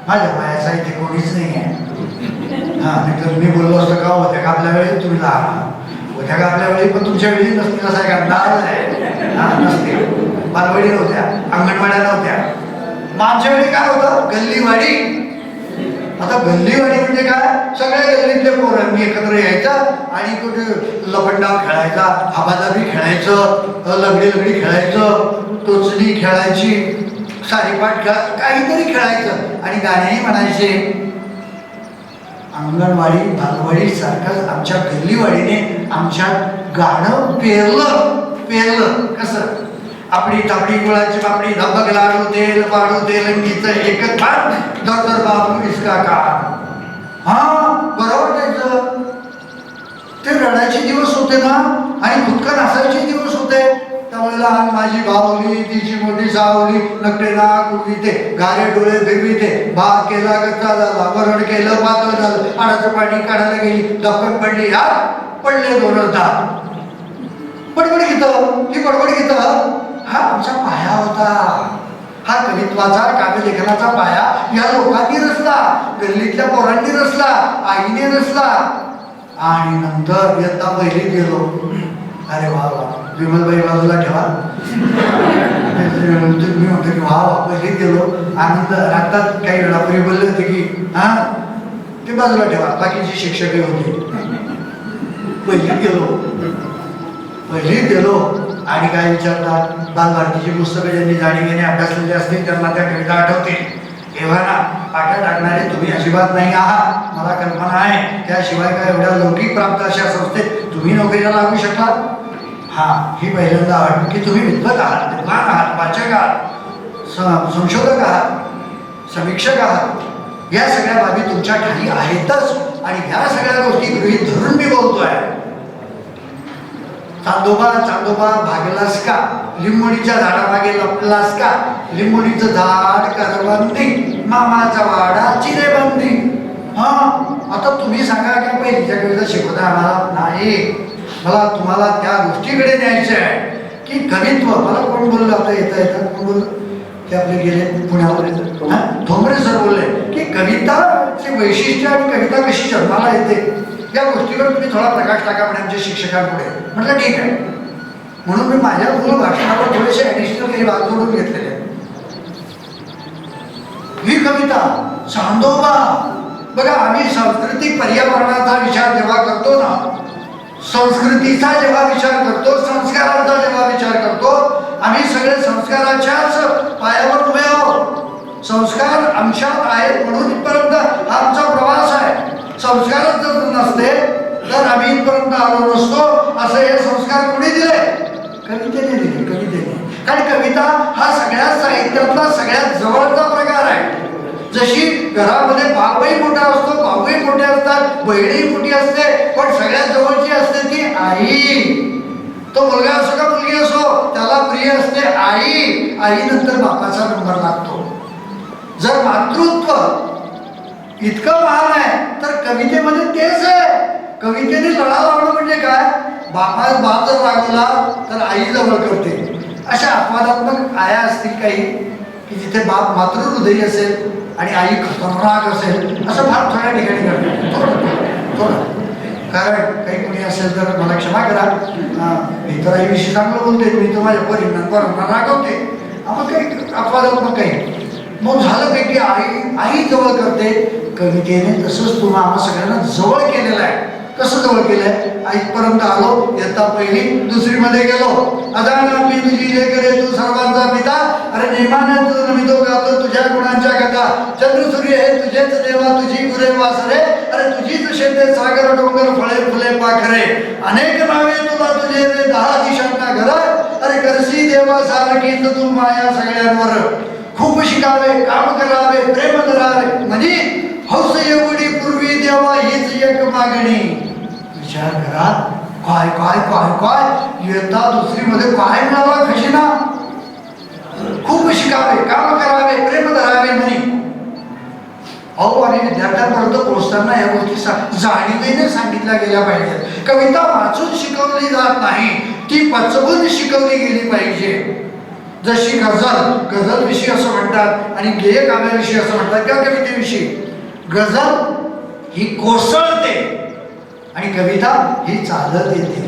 माझ्या वयाचा इथे कोणीच नाही आहे. हां, नाही तर मी बोललो असतं का होत्या का आपल्या वेळी? तुम्ही लहान होत्या का आपल्या वेळी? पण तुमच्या वेळी नसतील असं आहे का? अंदाज आहे. हां, नसते. बालवाडी नव्हत्या, अंगणवाड्या नव्हत्या. आमच्या वेळी काय होतं, गल्लीवाडी. आता गल्लीवाडी म्हणजे काय, सगळ्या गल्लीतले पोरांनी एकत्र यायचं आणि कुठे लपंडाव खेळायचा, हाबाजाबी खेळायचं, लंगडी खेळायचं, टोचणी खेळायची, सारीपाट काहीतरी खेळायचं आणि गाणेही म्हणायचे. अंगणवाडी बालवाडी सारखंच आमच्या गल्लीवाडीने आमच्यात गाणं पेरलं. कसं, आपली तापडी गुळाची पापडी, धबक लाडू तेल पाडू तेलंगीचं एकच भात, डॉक्टर बाबू इसका का. हा बरोबर वाटायचं. ते रडायचे दिवस होते ना आणि खुदकन हसायचे दिवस होते. त्यामुळे लहान माझी भावली, तिची मोठी सावली, नकटे नाक उडविते, गारे डोळे फिरविते, भात केला कच्चा झाला, वरण केलं पातळ झालं, आडाचं पाणी काढायला गेली, धपकन पडली, हा पडले दोनदा. बडबड घेतं, ही बडबड घेतं. हा आमचा पाया होता. हा कवित्वाचा काव्यलेखनाचा पाया या लोकांनी रचला, गल्लीतल्या पोरांनी रचला, आईने रचला. आणि नंतर इयत्ता पहिलीत गेलो. अरे वा वा, विमलबाई बाजूला ठेवा. मी म्हणतो की वा वा, पहिलीत गेलो, आनंद. आता काही वेळापूर्वी बोलले होते की हा ते बाजूला ठेवा, बाकीची शिक्षकही होते. पहिलीत गेलो आणि काय विचारतात, बालभारतीची पुस्तकं ज्यांनी जाणी घेणे अभ्यासलेले असतील त्यांना त्या कविता आठवतील. तेव्हा ना पाठ्या टाकणारे तुम्ही अजिबात नाही आहात, मला कल्पना आहे. त्याशिवाय काय एवढ्या लौकिक प्राप्त अशा संस्थेत तुम्ही नोकरीला लागू शकलात. हा ही पहिल्यांदा आठ की तुम्ही विद्वत आहात, विद्वान आहात, वाचक आहात, संशोधक आहात, समीक्षक आहात. या सगळ्या बाबी तुमच्या ठाई आहेतच आणि ह्या सगळ्या गोष्टी गृहीत धरून मी बोलतोय. चांदोबा भागलास का, लिंबोणीच्या झाडामागे लपलास का, लिंबोणीचं झाड करवंदी, मामाचा वाडा चिरेबंदी. हा आता तुम्ही सांगा का पहिलीच्या कविता शिकवता आम्हाला नाही. मला तुम्हाला त्या गोष्टीकडे न्यायचं आहे की कवित्व. मला कोण बोललं, आता येता कोण बोललं ते आपले गेले पुण्यावर, ठोंबरे सर बोलले की कविताचे वैशिष्ट्य आणि कविता कशी जन्माला येते या गोष्टीवर तुम्ही थोडा प्रकाश टाका म्हणे आमच्या शिक्षकांपुढे. म्हटलं ठीक आहे. म्हणून मी माझ्या मूळ भाषणावर थोडेसे ॲडिशनल काही भाग जोडून घेतलेले. ही कविता चांदोबा. बघा, आम्ही सांस्कृतिक पर्यावरणाचा विचार जेव्हा करतो ना, संस्कृतीचा जेव्हा विचार करतो, संस्कारांचा जेव्हा विचार करतो, आम्ही सगळे संस्काराच्याच पायावर उभे आहोत. संस्कार आमच्यात आहेत म्हणून इथपर्यंत हा आमचा प्रवास आहे. संस्कारच जर नसते तर आम्ही इथपर्यंत आलो नसतो. असं हे संस्कार कोणी दिले? कवितेने दिले, कवितेने. कारण कविता हा सगळ्या साहित्यातला सगळ्यात जवळचा प्रकार आहे. जशी घरामध्ये बापही मोठा असतो, भाऊही मोठे असतात, बहिणही मोठी असते, पण सगळ्यात जवळची असते ती आई. तो मुलगा असो का मुलगी असो, त्याला प्रिय असते आई. आईनंतर बापाचा नंबर लागतो. जर मातृत्व इतकं महान आहे तर कवितेमध्ये तेच आहे. कवितेने लढा लावणं म्हणजे काय, बाप जर रागवला तर आई जवळ करते. अशा अपवादात्मक आया असतील काही की जिथे बाप मातृहृदयी असेल आणि आई खतरनाक असेल, असं फार थोड्या ठिकाणी करतात. थोडं कारण काही कोणी असेल तर मला क्षमा करा, मी तर आईविषयी चांगलं बोलते, मी तर माझ्या पोरींना रागवते, आपण काही अपवादात्मक काही. मग झालं काही की आई जवळ करते. कवितेने तसंच तुम्हा आम्हा सगळ्यांना जवळ केलेलं आहे. कसं जवळ केलंय? आईपर्यंत आलो, इयत्ता पहिली दुसरीमध्ये गेलो. अजाना मी तुझी लेकरे तू सर्वांचा पिता, अरे नेमाने तुझं नमितो गातो तुझ्या गुणांच्या कथा. चंद्र सूर्य हे तुझेच देवा, तुझी गुरे वासरे, अरे तुझीच शेते सागर डोंगर फळे फुले पाखरे. अनेक नावे तुला तुझे रे 10 दिशांना घर, अरे करसी देवा सारखीच तू माया सगळ्यांवर. खूप शिकावे, काम करावे, प्रेम धरावे, म्हणजे हौस एवढी पूर्वी देवा हीच एक मागणी. विचार करा, काय काय काय काय इयत्ता दुसरीमध्ये काय मिळाला खजिना. खूप शिकावे, काम करावे, प्रेम धरावे म्हणे. अहो, आणि विद्यार्थ्यांपर्यंत पोहोचताना या गोष्टी जाणीवेने सांगितल्या गेल्या पाहिजेत. कविता वाचून शिकवली जात नाही, ती पचवून शिकवली गेली पाहिजे. जशी गझल विषयी असं म्हणतात आणि गेय काव्याविषयी असं म्हणतात किंवा कवितेविषयी. गझल ही कोसळते आणि कविता ही चालत येते.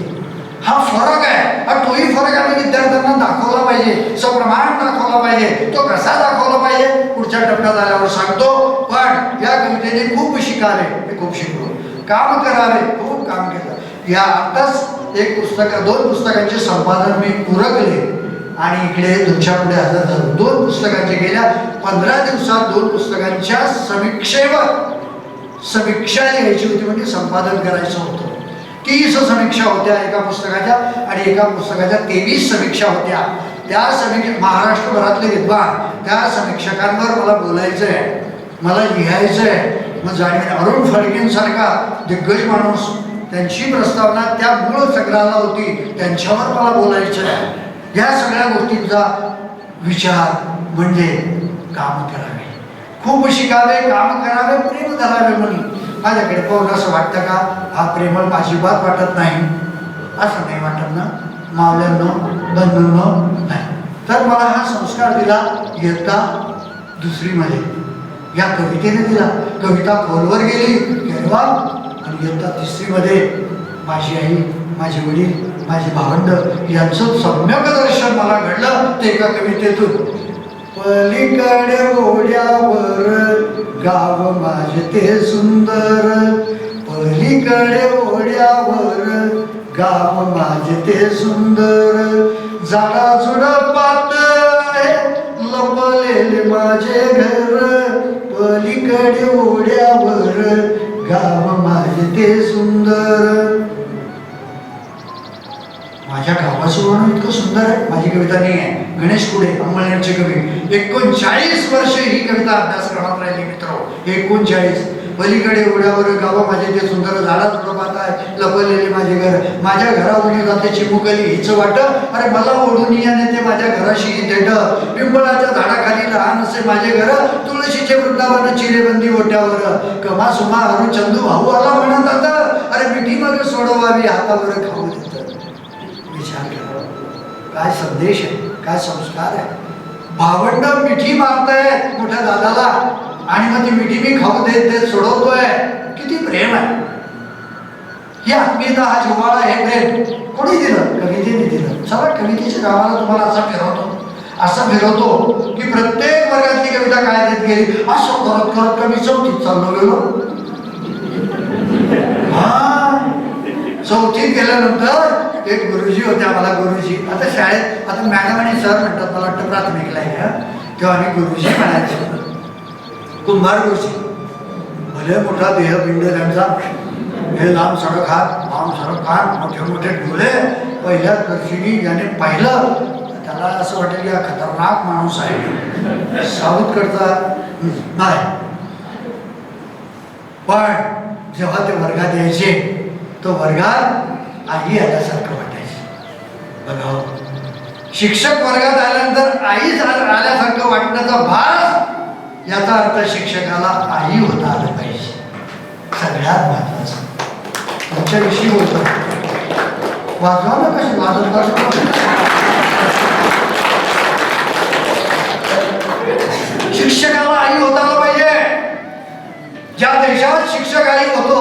हा फरक आहे. तोही फरक आम्ही विद्यार्थ्यांना दाखवला पाहिजे, सप्रमाण दाखवला पाहिजे. तो कसा दाखवला पाहिजे पुढच्या टप्प्यात आल्यावर सांगतो. पण या कवितेने खूप शिकावे, मी खूप शिकलो. काम करावे, खूप काम केलं. या आताच एक पुस्तक, 2 पुस्तकांचे संपादन मी उरकले आणि इकडे तुमच्या पुढे हजर झालो. 2 पुस्तकांचे गेल्या 15 दिवसात 2 पुस्तकांच्या समीक्षा लिहायची होती, म्हणजे संपादन करायचं होतं. 30 समीक्षा होत्या एका पुस्तकाच्या आणि एका पुस्तकाच्या 23 समीक्षा होत्या. त्या महाराष्ट्रभरातले विद्वान, त्या समीक्षकांवर मला बोलायचं आहे, मला लिहायचं आहे. मग जाणीव अरुण फडकेंसारखा दिग्गज माणूस, त्यांची प्रस्तावना त्या मूळ संग्रहाला होती, त्यांच्यावर मला बोलायचं आहे. या सगळ्या गोष्टींचा विचार म्हणजे काम करावे, खूप शिकावे, काम करावे, प्रेम धरावे. म्हणून माझ्याकडे पाहून असं वाटतं का हा प्रेमळ अजिबात वाटत नाही? असं नाही वाटत ना मावल्यांनो, बंधूंनो? नाही. तर मला हा संस्कार दिला इयत्ता 2री मध्ये, या कवितेने दिला. कविता खोलवर गेली केव्हा, आणि इयत्ता 3री मध्ये माझी आई, माझे वडील, माझे भावंड यांचं सम्यक दर्शन मला घडलं ते एका कवितेतून. पलीकडे ओढ्यावर गाव माझे ते सुंदर, पलीकडे ओढ्यावर गाव माझे ते सुंदर, झाडाझुडपात आहे लपलेले माझे घर, पलीकडे ओढ्यावर गाव माझे ते सुंदर. माझ्या गावाचं वर्णन इतकं सुंदर आहे. माझी कविता नाही आहे, गणेश कुडे अंमळनेरचे कवी. 39 वर्षे ही कविता अभ्यासक्रमात राहिली मित्र. 39. पलीकडे ओढ्यावर गाव माझे ते सुंदर, झाडात झुडपात आहे लपलेले माझे घर, माझ्या घरावरून जाते चिमुकली हिच वाट, अरे मला ओढून याने ते माझ्या घराशी थेट, पिंपळाच्या झाडाखाली लहान असे माझे घर, तुळशीचे वृंदावन चिरेबंदी ओट्यावर, कमा सुमा हरू चंदू भाऊ आला म्हणत आता, अरे मिठी मग सोडवावी हातावर खाऊ देत. विचार करा, काय संदेश आहे, काय संस्कार आहे. भावंड मिठी मारतायत मोठ्या दादाला आणि मग ती मिठी मी खाऊ देत सोडवतोय. किती प्रेम आहे. ही आत्मीयता, हा जिव्हाळा, हे प्रेम कोणी दिलं? कवितेने दिलं. चला कवितेच्या गावाला तुम्हाला असं फिरवतो की प्रत्येक वर्गातली कविता काय देत गेली. असं करत करत कमी 4थीत चाललो गेलो. हा 4थीत गेल्यानंतर एक गुरुजी होते आम्हाला. गुरुजी आता शाळेत, आता मॅडम आणि सर म्हणतात, मला वाटतं प्राथमिकला आहे, तेव्हा आम्ही गुरुजी म्हणायचो. कुंभार गुरुजी, भले मोठा देहपिंड त्यांचा, हे लांब सडक हात, लांब सडक कान, मोठे मोठे डोळे. पहिल्याच वर्षी ज्याने पाहिलं त्याला असं वाटेल की हा खतरनाक माणूस आहे, साऊथकडचा नाही. पण जेव्हा ते वर्गात यायचे, तो वर्गात आई आल्यासारखं वाटायचं. बघा, शिक्षक वर्गात आल्यानंतर आई आल्यासारखं वाटण्याचा भास, याचा अर्थ शिक्षकाला आई होता आलं पाहिजे. सगळ्यात महत्वाचं तुमच्याविषयी होतं. वाजवा ना कशी वाजत. शिक्षकाला आई होता आलं पाहिजे. ज्या देशात शिक्षक आई होतो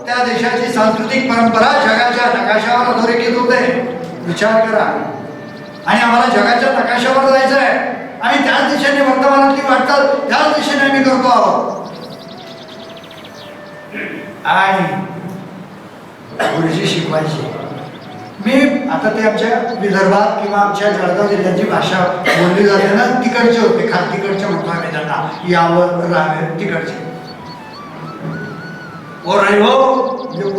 त्या देशाची सांस्कृतिक परंपरा जगाच्या नकाशावर अधोरेखित होते. विचार करा. आणि आम्हाला जगाच्या नकाशावर जायचं आहे आणि त्याच दिशेने वर्तमानातली वाटचाल त्याच दिशेने आम्ही करतो आहोत. आणि गुरुजी शिकवायचे. मी आता ते आमच्या विदर्भात किंवा आमच्या जळगाव जिल्ह्याची भाषा बोलली जाते ना, तिकडचे होते. तिकडचे म्हणतो आम्ही त्यांना, यावर राहावे तिकडचे. म्हणजे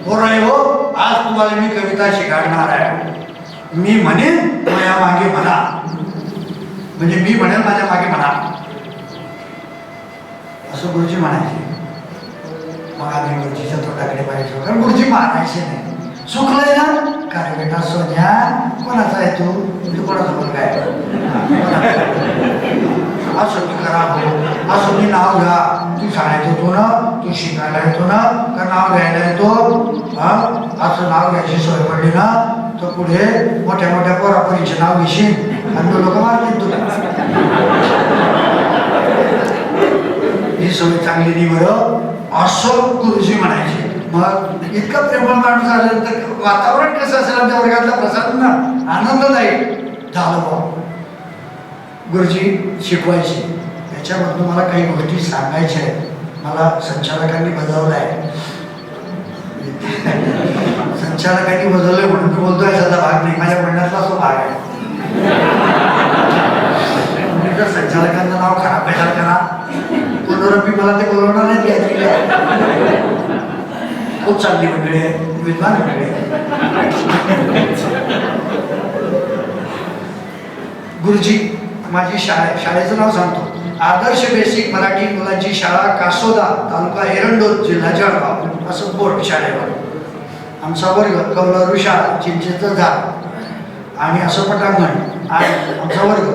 पोरांनो, आज तुम्हाला मी कविता शिकवणार आहे. मी म्हणेन माझ्या मागे म्हणा, म्हणजे मी म्हणेन माझ्या मागे म्हणा, असं गुरुजी म्हणायचे. मग आम्ही गुरुजीच्या तोंडाकडे पाहिजे, कारण गुरुजी मारायचे नाही. चुकलंय ना, काय बेटा सोन्या, कोणाचा आहे तू? कोणाचा मुलगा आहे? असं मी करा हो, असं मी नाव घ्या. तू शाळेत येतो ना, तू शिकायला येतो ना, का नाव घ्यायला येतो? असं नाव घ्यायची सोय पडली ना तर पुढे मोठ्या मोठ्या पोरापोरीचे नाव घेशील आणि लोक मारतील तुला. ही सोय चांगली नाही बरं, असं गुरुजी म्हणायचे. मग इतकं प्रेमळ माणूस आल्यानंतर वातावरण कसं असेल आमच्या वर्गातला प्रसाद ना आनंददायी झालं बा. गुरुजी शिकवायचे त्याच्यामधून मला काही गोष्टी सांगायच्या आहेत. मला संचालकांनी बजावलं आहे, संचालकांनी बजावलंय म्हणून मी बोलतोय त्याचा भाग नाही, माझ्या म्हणण्यातला तो भाग आहे. जर संचालकांचं नाव खराब कशाला करा, पुनरपी मला ते बोलवणार नाही त्याची खूप चांगली मंडळी आहे, विद्वान मंडळी आहे. गुरुजी माझी शाळेचं नाव सांगतो, आदर्श बेसिक मराठी मुलांची शाळा कासोदा तालुका एरंडोल जिल्हा जळगाव असं बोर्ड शाळेवर. आमचा वर्ग कौलारू शाळा चिंचेचं झाड आणि असं पटांगण आणि आमचा वर्ग.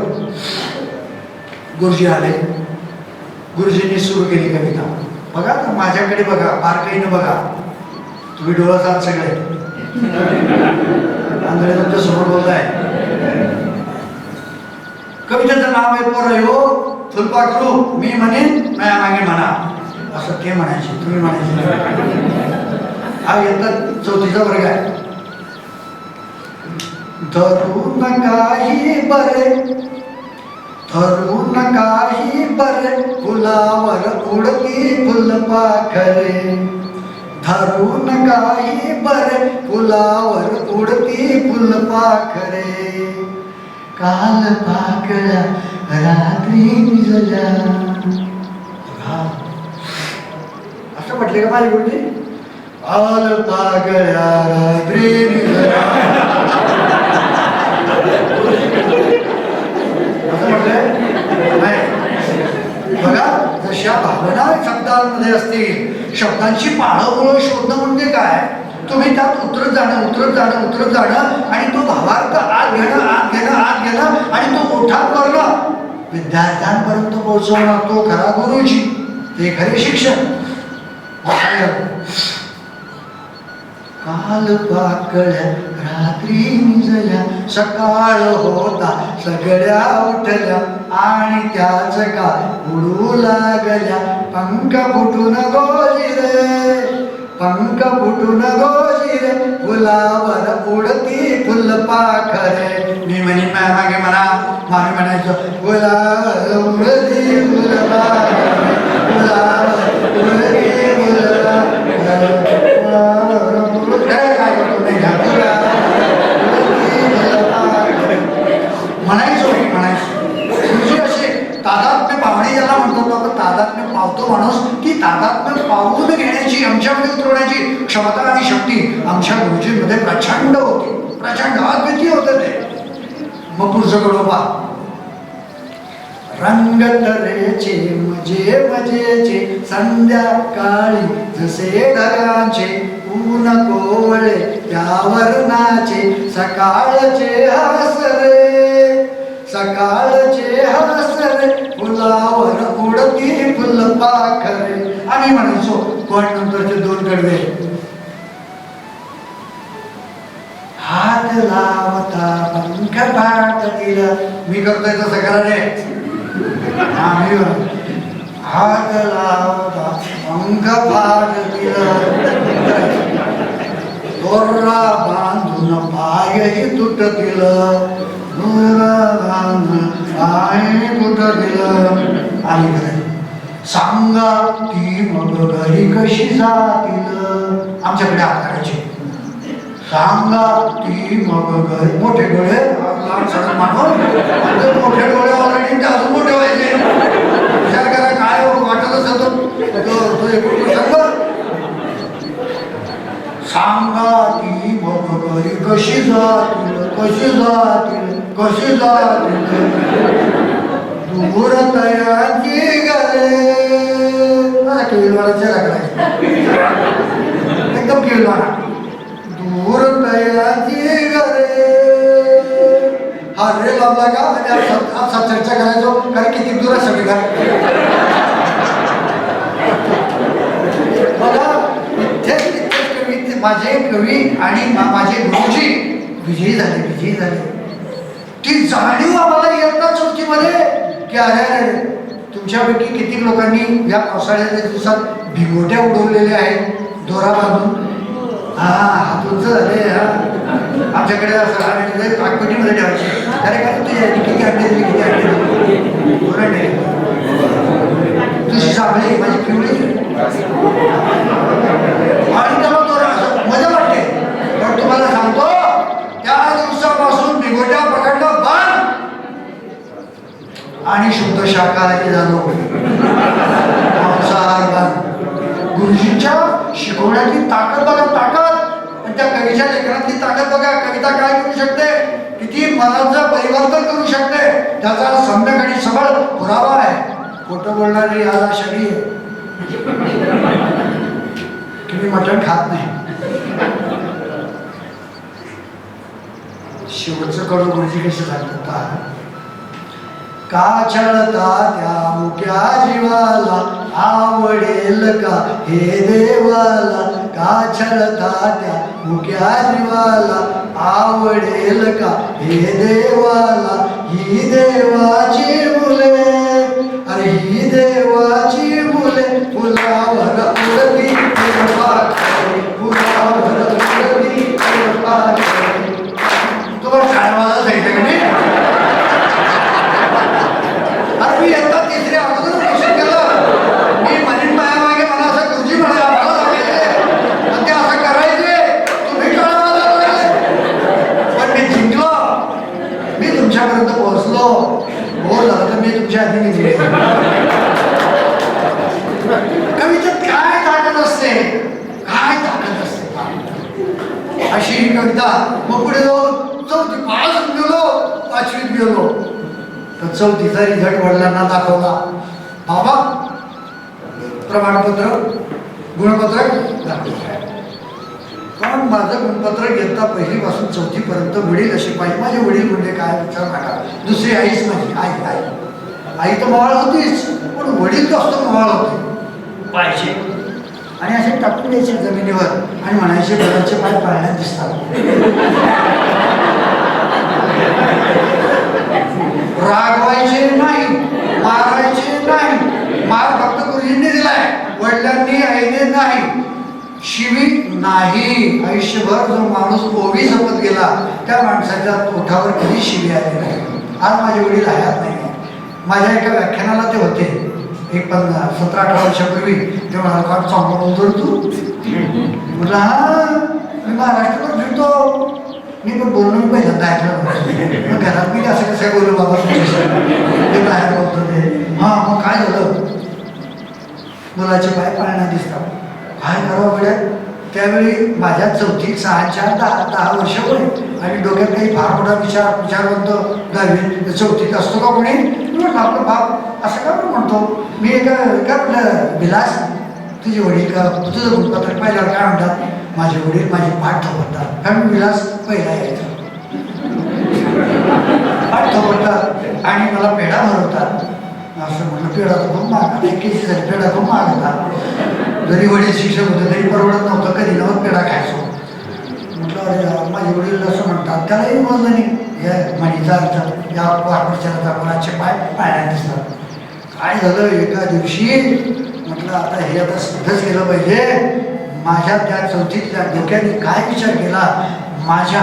गुरुजी आले, गुरुजींनी सुरू केली कविता. बघा ना माझ्याकडे बघा, बारकाईनं बघा, तुम्ही डोळा जात सगळे आंधळे तुमच्या समोर बोलताय. कवितेचं नाव आहे पोरयो फुलपाखरू मी म्हणेन माझ्या मागे म्हणा, असं ते म्हणायचे, तुम्ही म्हणायचे. हा येतात चौथीचा वर्ग आहे. धरून काही बरे, धरून काही बरे फुलावर उडती फुलपाखरे, धरून काही बरे फुलावर उडती फुलपाखरे, काल पाकळ्या रात्री निजल्या. असं म्हटले का माझी गुरुजी? काल पाकळ्या रात्री निजल्या असं म्हटलंय नाही. बघा जशा भावना शब्दांमध्ये असतील, शब्दांची पाळंमुळं शोधणं म्हणजे काय, तुम्ही त्यात उतरत जाणं उतरत जाणं उतरत जाणं आणि तो भावार्थ आत घेणं आत घेणं आत घेणं आणि तो ओठात करणं, विद्यार्थ्यांपर्यंत पोहोचवणं, तो खरा गुरुजी, ते खरे शिक्षण. काल पाकळ्या रात्री निजल्या, सकाळ होता सगळ्या उठल्या आणि त्याच काळ उडू लागल्या, पंख फुटून गोजिरे, पंख फुटून गोजिरे फुलावर उडती फुलपाखरे. मी म्हणीन माझ्या मागे म्हणा, मागे म्हणायचं फुलावर उडती फुलपाखरे, फुलावर उडती फुलपाखरे, काय करतो नाही म्हणायचो म्हणायचो. असे तादात्म्य पावणे ज्याला म्हणतो आपण, तादात्म्य पावतो माणूस, की तादात्म्य पावून घेण्याची आमच्यामध्ये उतरवण्याची क्षमता आणि शक्ती आमच्या गुरुजींमध्ये प्रचंड होती, प्रचंड अद्वितीय होतं ते. मग पुढचं कडो पा रंग तरेचे मजे मजेचे संध्याकाळी जसे ढगांचे ऊन कोवळे त्यावर नाचे, सकाळचे हसरे, सकाळचे हसरे फुलावर उडती फुलपाखरे. आम्ही म्हणायचो पण नंतरचे दोन कडवे, हात लावता पंख फाटतील. मी करतोय तसं करा रे. हात लावता पंख फाटतील, दोरा बांधून पायही तुटतील, दोरा बांधून पाय तुटतील. आणि सांगा ती मग घरी कशी जातील. आमच्याकडे हात काढायचे. सांगा ती मग घरी, मोठे डोळे सडक मानून मोठे डोळे ऑलरेडी अजून मोठे व्हायचे. विचार करा काय वाटत असेल तो सांगा ती मग घरी कशी जातील, कशी जातील, कशी जातील, दूर तयाची गरे. केळवाडाच्या लागलाय एकदम केळवाडा. दूर तयाची गरे. हा रे लावला का आणि आज चर्चा करायचो कारण किती दूर आहे सगळे घर. बघा माझे कवी आणि माझे गुरुजी विजयी झाले, विजयी झाले. ती जाणीव आम्हाला येतात चौथीमध्ये की अरे अरे तुमच्यापैकी किती लोकांनी या पावसाळ्याच्या दिवसात भिंगोट्या उडवलेल्या आहेत, दोरा बांधून हातूनच झाले आमच्याकडे असं आम्ही पाकपेटीमध्ये ठेवायचे. अरे काय तुझ्या किती अंडे दिली किती अंडे दिली ओरडले. तुझी साबळी माझी पिवळी आणि त्याला दोरा असं मजा वाटते. पण तुम्हाला सांगतो त्या दिवसापासून बिगोट्या पकडणं बंद आणि शुद्ध शाकाहारी झालो. मांसाहार बंद. गुरुजींच्या शिकवण्याची ताकद बघा, ताकद. आणि त्या कवीच्या लेखनातली ताकद बघा. कविता काय करू शकते, किती मनाचं परिवर्तन करू शकते, त्याचा सम्यक आणि सबळ पुरावा आहे. खोटं बोलणारी आज अशाही आहे की मी मटण खात नाही. शेवटचं कडू गुरुजी कसे सांगतात, का छळता त्या मुक्या जीवाला आवडेल का हे देवाला. का छळता त्या मुक्या जीवाला आवडेल का हे देवाला. ही देवाची मुले, अरे ही देवाची मुले फुलावर उडती फुलावर उडती. तुम्हाला काय मला सांगितलं का नाही. अरे मी एकदा तिसऱ्या अगोदर निश्चित केलं, मी म्हणेन मागे मला असं गुरुजी म्हणाले आम्हाला सांगायचे आणि ते असं करायचे, तुम्ही कळायला लागले. पण मी जिंकलो, मी तुमच्यापर्यंत पोहोचलो. बोर झालं तर मी तुमच्या आधी निघले. कवितेत काय ताकद असते, काय ताकद असते. अशी ही कविता. मग पुढे जाऊन 4-5 गेलो, 5वीत गेलो तर 4थीचा रिझल्ट वडिलांना दाखवला. बाबा प्रमाणपत्र गुणपत्रक दाखवलं. पण माझं गुणपत्र घेता पहिलीपासून 4थी पर्यंत वडील असे पाहिजे. माझे वडील म्हणजे काय विचार नका. दुसरी आईच माझी आई. आई तर मवाळ होतीच, पण वडील जास्त मवाळ होते पाहिजे. आणि असे टाकून द्यायचे जमिनीवर आणि म्हणायचे घराचे पाय पाळण्यात दिसतात. रागवायचे नाही, मारायचे नाही. मार फक्त गुरुजींनी दिलाय, वडिलांनी आईने नाही. शिवी नाही. आयुष्यभर जो माणूस ओवी जपत गेला त्या माणसाच्या ओठावर कधी शिवी आली नाही. आज माझे वडील हयात नाही. माझ्या एका व्याख्यानाला ते होते, एक 17-18 वर्षापूर्वी. ते म्हणाला फार चांगलं बोलतो तू. म्हटलं मी महाराष्ट्रावर फिरतो. मी पण बोलणं पहिल्यांदा ऐकलं. मग घरात मी असं कसं बोललो बाबा ते बाहेर बोलतो ते. मग काय झालं, मुलाचे पाय पाळण्यात दिसतात. काय करावं बेड्या. त्यावेळी माझ्या 4थी 6-4-10 वर्ष होय आणि डोक्यात काही फार मोठा विचारवंत 4थीत असतो का कोणी. म्हटलं आपलं बाप असं का पण म्हणतो. मी एका म्हटलं विलास तुझे वडील का तुझं गुणपत्रक पाहिल्यावर काय म्हणतात, माझे वडील माझी पाठ थोपटतात. कारण विलास पहिला यायचा. पाठ थोपटतात आणि मला पेढा भरवतात. असं म्हटलं पेढा तर खूप महाग, 1 केजी झाली पेढा खूप महाग होता. जरी वडील शिक्षक होते तरी परवडत नव्हतं, कधी नव्हतं पेढा खायचो. म्हटलं अरे माझे वडील असं म्हणतात. त्यालाही बोललं नाही. या म्हणीचा अर्थ या वाकडच्या कोणाचे पाय पाळण्यात दिसतात. काय झालं एका दिवशी म्हटलं आता हे आता सिद्धच केलं पाहिजे. माझ्या त्या 4थीतल्या डोक्याने काय विचार केला, माझ्या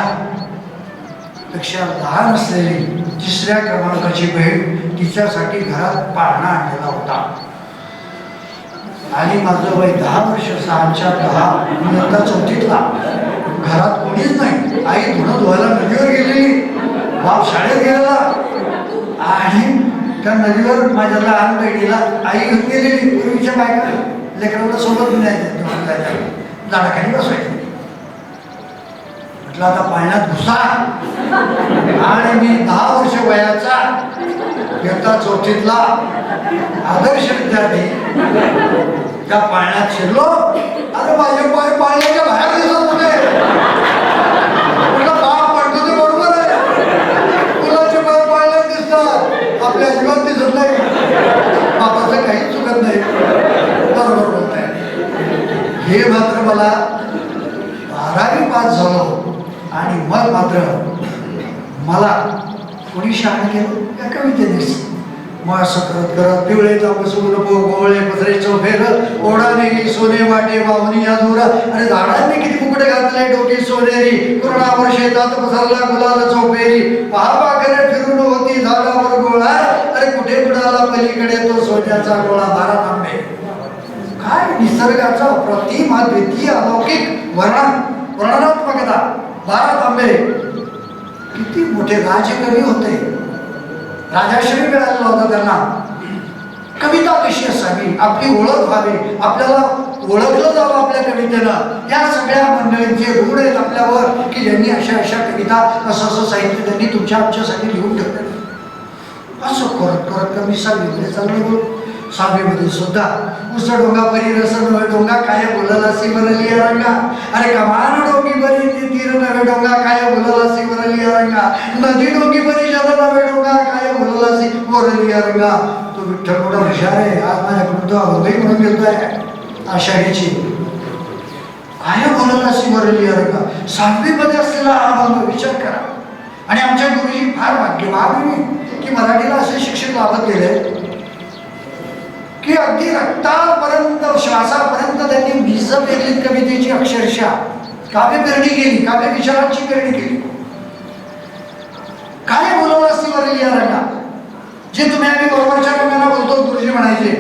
पेक्षा लहान असलेली 3ऱ्या क्रमांकाची बहीण तिच्यासाठी घरात पाळणा आणलेला होता. आणि माझं वय 10 वर्ष. 6-4-10 मी आता 4थीतला. घरात कोणीच नाही. आई धुणं धुवायला नदीवर गेलेली, बाप शाळेत गेलेला आणि त्या नदीवर माझ्या लहान बहिणीला आई घेऊन गेलेली. पूर्वीच्या बायका लेकराला सोबत न्यायच्या, झाडाखाली बसवायचे. म्हटलं आता पाळण्यात घुसा. आणि मी 10 वर्ष वयाचा इयत्ता 4थीतला आदर्श विद्यार्थी त्या पाळण्यात शिरलो. अरे माझे पाय पाळण्याच्या बाहेर दिसत होते. बाप म्हणतो ते बरोबर आहे, मुलाचे पाय पाळण्यात दिसतात, आपल्या अजिबात दिसत नाही. बापाचं काहीच चुकत नाही. बरोबर बोलताय. हे मात्र मला 12वी पास झालो आणि मग मात्र मला कोणी शहाणं केलं त्या कवितेनेच. मग असं करत करत पिवळे तांबसून गोवळे पसरे चौफेर ओढाने सोने वाटे बाहुनी या दूर अरे झाडांनी किती मुकुट घातले डोकी सोनेरी कुरणावर शेतात पसरला गुलाल चौफेरी पहापाकडे फिरून होती झाडावर गोळा अरे कुठे कुणाला पलीकडे तो सोन्याचा गोळा 12 तांबे. काय निसर्गाचा अप्रतिम अद्वितीय अलौकिक वर्णनात्मकता. 12 तांबे. किती मोठे राजकवी होते. राजाश्री मिळालेला होता त्यांना. कविता कशी असावी, आपली ओळख व्हावी, आपल्याला ओळखलं जावं आपल्या कवितेनं. या सगळ्या मंडळींचे ऋण आहेत आपल्यावर की ज्यांनी अशा अशा कविता असं असं साहित्य त्यांनी तुमच्या आमच्यासाठी लिहून ठेवलं. असं करत करत कमी 6वीमध्ये चाललो. 6वीमध्ये सुद्धा उस डोंगा परी रस नवे डोंगा काय बोललासी वरली रंगा अरे कमान डोंगी परी तीर नवे डोंगा काय बोललासी वरली रंगा नदी डोंगी परी जल नवे डोंगा काय बोललासी वरली रंगा. तो विठ्ठल मोठा हुशार आहे. आज माझ्याकडून तो अवघही म्हणून घेतोय आषाढीची. काय बोललासी वरली रंगा 6वीमध्ये असलेला हा अनुभव विचार करा. आणि आमच्या गुरुजी फार भाग्यवान की मराठीला असे शिक्षक लाभत गेले की अगदी रक्तापर्यंत श्वासापर्यंत त्यांनी बीज पेरली कवितेची. अक्षरशः काव्य पेरणी केली, काव्य विचारांची पेरणी केली. काय बोलवलं असती वरली या रंगा जे तुम्ही आम्ही बरोबरच्या रंगाने बोलतो गुरुजी म्हणायचे.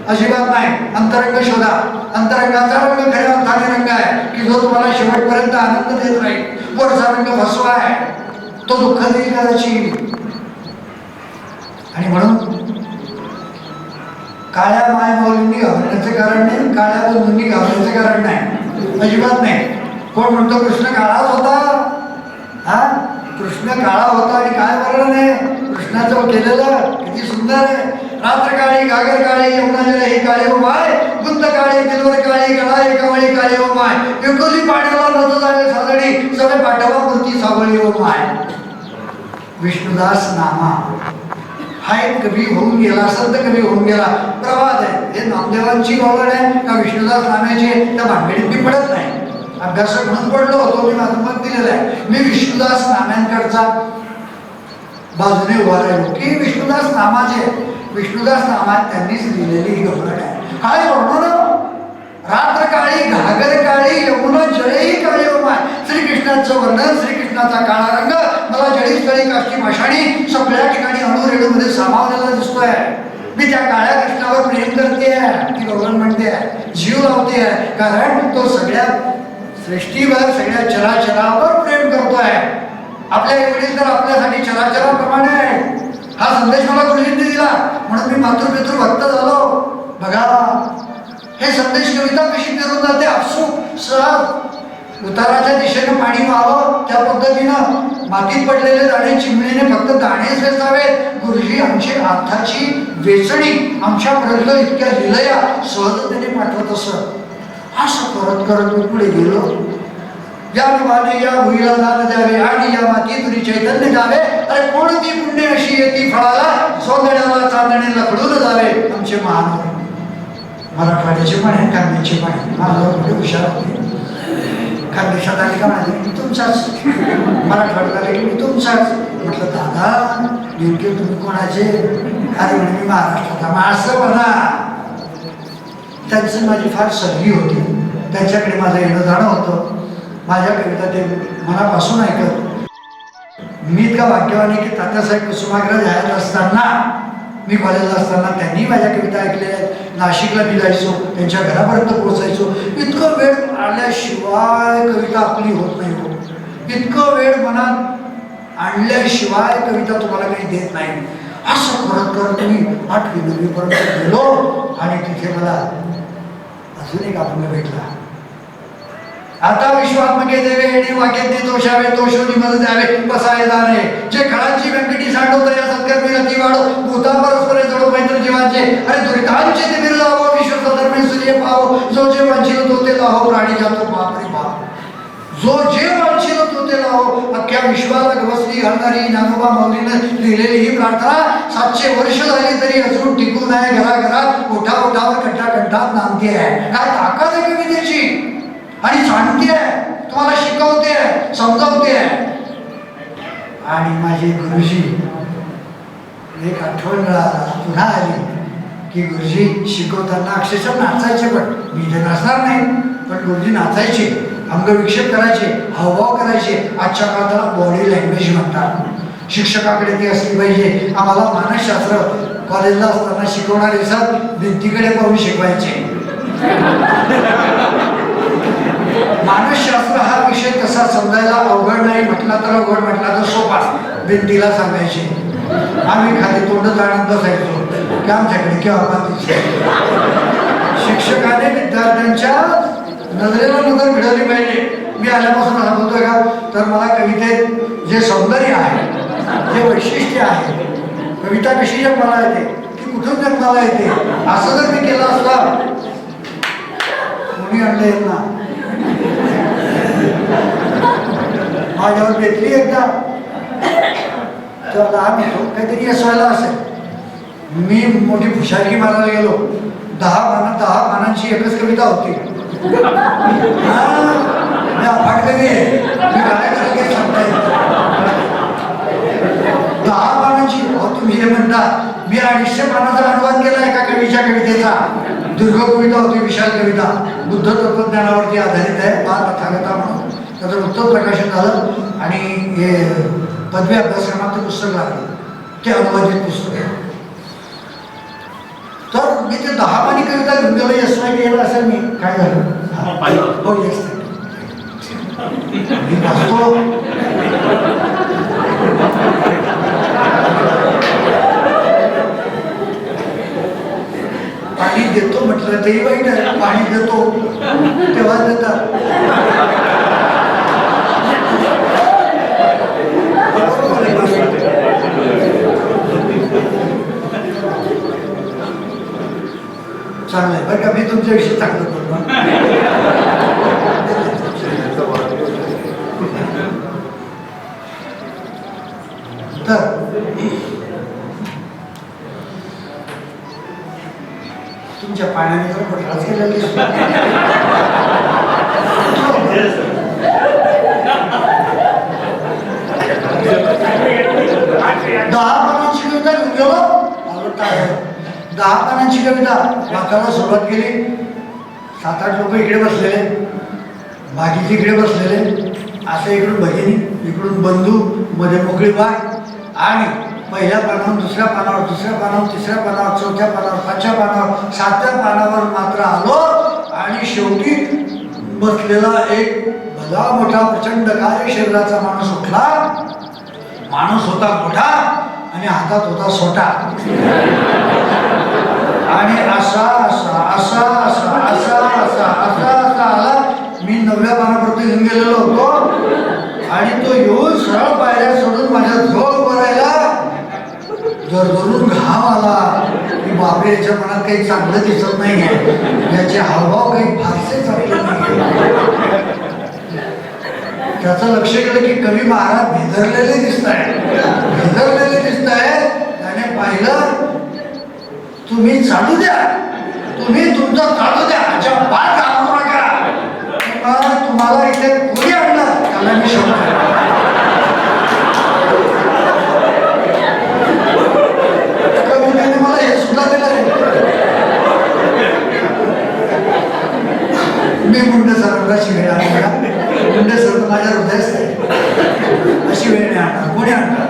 अजिबात नाही. अंतरंग शोधा. अंतरंगाचा रंग खऱ्या अर्थाने रंग आहे की जो तुम्हाला शेवटपर्यंत आनंद देत राहील. वरचा रंग फसवा आहे, तो दुःख देईल कदाचित. आणि म्हणून काळ्या माय माऊलींनी घाबरण्याचं कारण नाही, काळ्या बंधूंनी घाबरण्याचं कारण नाही. अजिबात नाही. कोण म्हणतो कृष्ण काळाच होता. हा, कृष्ण काळा होता आणि काय वर्णन आहे कृष्णाचं केलेलं. किती सुंदर आहे. रात्र काळी घागर काळी यमुना जल हे काळे हो माय गुंत काळी दिलवर काळी गळा एकावळी काळे हो माय एकोली पाठवला नत झाले साजणी सगळे पाठवा मूर्ती सावळी हो माय. विष्णुदास नामा हा एक कवी होऊन गेला, संत कवी होऊन गेला. प्रवाद आहे. हे नामदेवांची ओळख आहे का विष्णुदास नामाचे त्या भानगडीत मी पडत नाही. अभ्यासक म्हणून पडलो होतो. मी माझं मत दिलेलं आहे. मी विष्णुदास नामांकडचा बाजूने उभा राहिलो की विष्णुदास नामाचे विष्णुदास नामात त्यांनीच लिहिलेली ही गफलट आहे. काय वर्णन. रात्र काळी घागर काळी यमुना जळेही काळी उमाय. श्रीकृष्णाचं वर्णन, श्रीकृष्णाचा काळा रंग मला जळी स्थळी काष्टी भाषाणी सगळ्या ठिकाणी अणुरेणूमध्ये सामावलेला दिसतोय. मी त्या काळ्या कृष्णावर प्रेम करते आहे. ती गौरव म्हणते आहे, जीव लावते आहे. कारण तो सगळ्या सृष्टीवर सगळ्या चराचरावर प्रेम करतोय. आपल्या एवढीच तर आपल्यासाठी चराचराप्रमाणे आहे. हा संदेश मला गुरुजींनी दिला म्हणून मी मातृपितृ भक्त झालो. बघा हे संदेश कविता कशी पेरून जाते. आपसूक सहज उताराच्या दिशेने पाणी व्हावं त्या पद्धतीनं मातीत पडलेले दाणे चिमणीने फक्त दाणेच वेचावेत. गुरुजी आमची अर्थाची वेचणी आमच्यापर्यंत इतक्या लिलया सहजतेने पाठवत असत. असं करत करत मी पुढे गेलो. या नभाने या भुईला दान द्यावे आणि या मातीतुरी चैतन्य द्यावे. अरे कोणती पुण्य अशी येती फळाला सोंदण्याला चांदणे लखडून जावे. आमचे महान मराठवाड्याचे पण आहे, खानदेशचे पण आहे. माझं कुठे हुशार होते. खानदेशात आले का माझे मी तुमचाच, मराठवाड्यात आले की मी तुमचाच. म्हटलं दादा नेमके तुम्ही कोणाचे. अरे म्हणे मी महाराष्ट्राचा. मग असं म्हणा. त्यांची माझी फार सगळी होती. त्यांच्याकडे माझं येणं जाणं होतं. माझ्या कविता ते मनापासून ऐकत. मी इतका भाग्यवान आहे की तात्यासाहेब कुसुमाग्रज हयात असताना मी कॉलेजला असताना त्यांनी माझ्या कविता ऐकल्या. नाशिकला मी जायचो, त्यांच्या घरापर्यंत पोहोचायचो. इतकं वेळ आल्याशिवाय कविता आपली होत नाही हो. इतकं वेळ मनात आणल्याशिवाय कविता तुम्हाला काही देत नाही. असं करत करत मी 8वी 9वी पर्यंत गेलो आणि तिथे मला अजून एक अभंग भेटला. आता विश्वात्मके देवे येणे वाक्यात दोषावे दोषोनी मज द्यावे बसाय दाणे जे खळांची व्यंकटी सांडवत या सत्कर्मी रती वाढो भूता परस्परे जडो मैत्र जीवांचे अरे दुरितांचे ते बिरलावो विश्व धर्मे सूर्य पाहो जो जे वांछिल तो ते लाहो प्राणी जातो बापरे बाप. जो जे वांछिल तो ते लाहो. अख्ख्या विश्वाला गवसली घालणारी ज्ञानोबा माऊलीनं लिहिलेली ही प्रार्थना 700 वर्ष झाली तरी अजून टिकून आहे. घराघरात ओठा ओठावर कंठात नांदते आहे. काय ताकद आहे कवितेची. आणि सांगते आहे, तुम्हाला शिकवते आहे, समजावते आहे. आणि माझे गुरुजी एक आठवण पुन्हा आली की गुरुजी शिकवताना अक्षरशः नाचायचे, पण मी इथे नाचणार नाही, पण गुरुजी नाचायचे, अंगविक्षेप करायचे, हावभाव करायचे. आजच्या काळात त्याला बॉडी लँग्वेज म्हणतात. शिक्षकाकडे ती असली पाहिजे. आम्हाला मानसशास्त्र कॉलेजला असताना शिकवणारे सर भिंतीकडे पाहून शिकवायचे. मानसशास्त्र हा विषय कसा समजायला अवघड नाही म्हटला तर अवघड, म्हटला तर सोपा. भिंतीला सांगायचे, आम्ही खाली तोंड जाणत बसायचो की आमच्याकडे केव्हा पाहते. शिक्षकाने विद्यार्थ्यांच्या नजरेला नजर भिडवली पाहिजे. मी आल्यापासून असं बोलतोय का, तर मला कवितेत जे सौंदर्य आहे, जे वैशिष्ट्य आहे, कविता कशी जन्माला येते, ती कुठून जन्माला येते, असं जर मी केलं असतं, कोणी आणलं येत ना. माझ्यावर बेतली एकदा, तर लहान होतो, काहीतरी असवायला असेल, मी मोठी हुशारकी मारायला गेलो. 10 पानांची एकच कविता होती. मी अफाट कवी आहे, मी काय काही सांगता येत 10 पानांची. तुम्ही हे म्हणता, मी 250 पानाचा अनुवाद केला एका कवीच्या कवितेचा. दीर्घ कविता होती, विशाल कविता, बुद्ध तत्वज्ञानावरती आधारित आहे, तथागता म्हणून. त्याचं नुकतंच प्रकाशन झालं आणि हे पदवी अभ्यासक्रमात ते पुस्तक लागलं, ते अनुवादित पुस्तक आहे. तर मी ते 10 पानी कविता घेऊन गेलो. SY गेला असेल मी, काय झालं हो येस मी वाचतो. पाणी देतो म्हटलं तरी वाईट आहे, पाणी देतो तेव्हा देतात. चांगलं आहे बरं का, मी तुमच्याविषयी चांगलं बोलतो. तर तुमच्या पाण्याने जर पटलाच केलेली 10 पानांची कविता घेऊन गेलो. 10 पानांची कविता वाचायला सुरुवात केली. 7-8 लोक इकडे बसलेले, बाकीचे इकडे बसलेले, असं इकडून भगिनी, इकडून बंधू, मध्ये मोकळी बाग. आणि पहिल्या पानावर, दुसऱ्या पानावर, तिसऱ्या पानावर, चौथ्या पानावर, 5व्या पानावर, 7व्या पानावर मात्र आलो. आणि शेवटी बसलेला एक भला मोठा प्रचंड काय शरीराचा माणूस उठला. माणूस होता मोठा आणि हातात होता सोटा. आणि असा असा असा असा असा असा असा असा आला. मी 9व्या पानापर्यंत येऊन गेलेलो होतो आणि तो येऊन सरळ पायऱ्या सोडून माझ्या जवळ उभं राहिला. जर घाम आला की बापरे, याच्या मनात काही चांगलं दिसत नाहीये, याचे हावभाव काही फारसे चांगले नाही. त्याचं लक्ष गेलं की कवी महाराज भिजरलेले दिसत आहे. त्याने पाहिलं, तुम्ही चालू द्या, तुम्ही तुमचं चालू द्या, अजिबात घाबरू नका. तुम्हाला इथे कोणी आणलं त्याला मी शोधतो. कवितेने मला हे सुद्धा दिलं रे. मी मुंडे सरांना शिवेल आणला. मुंडे सर तर माझ्या हृदयात आहे. अशी वेळ नाही आणणार, कोणी आणणार.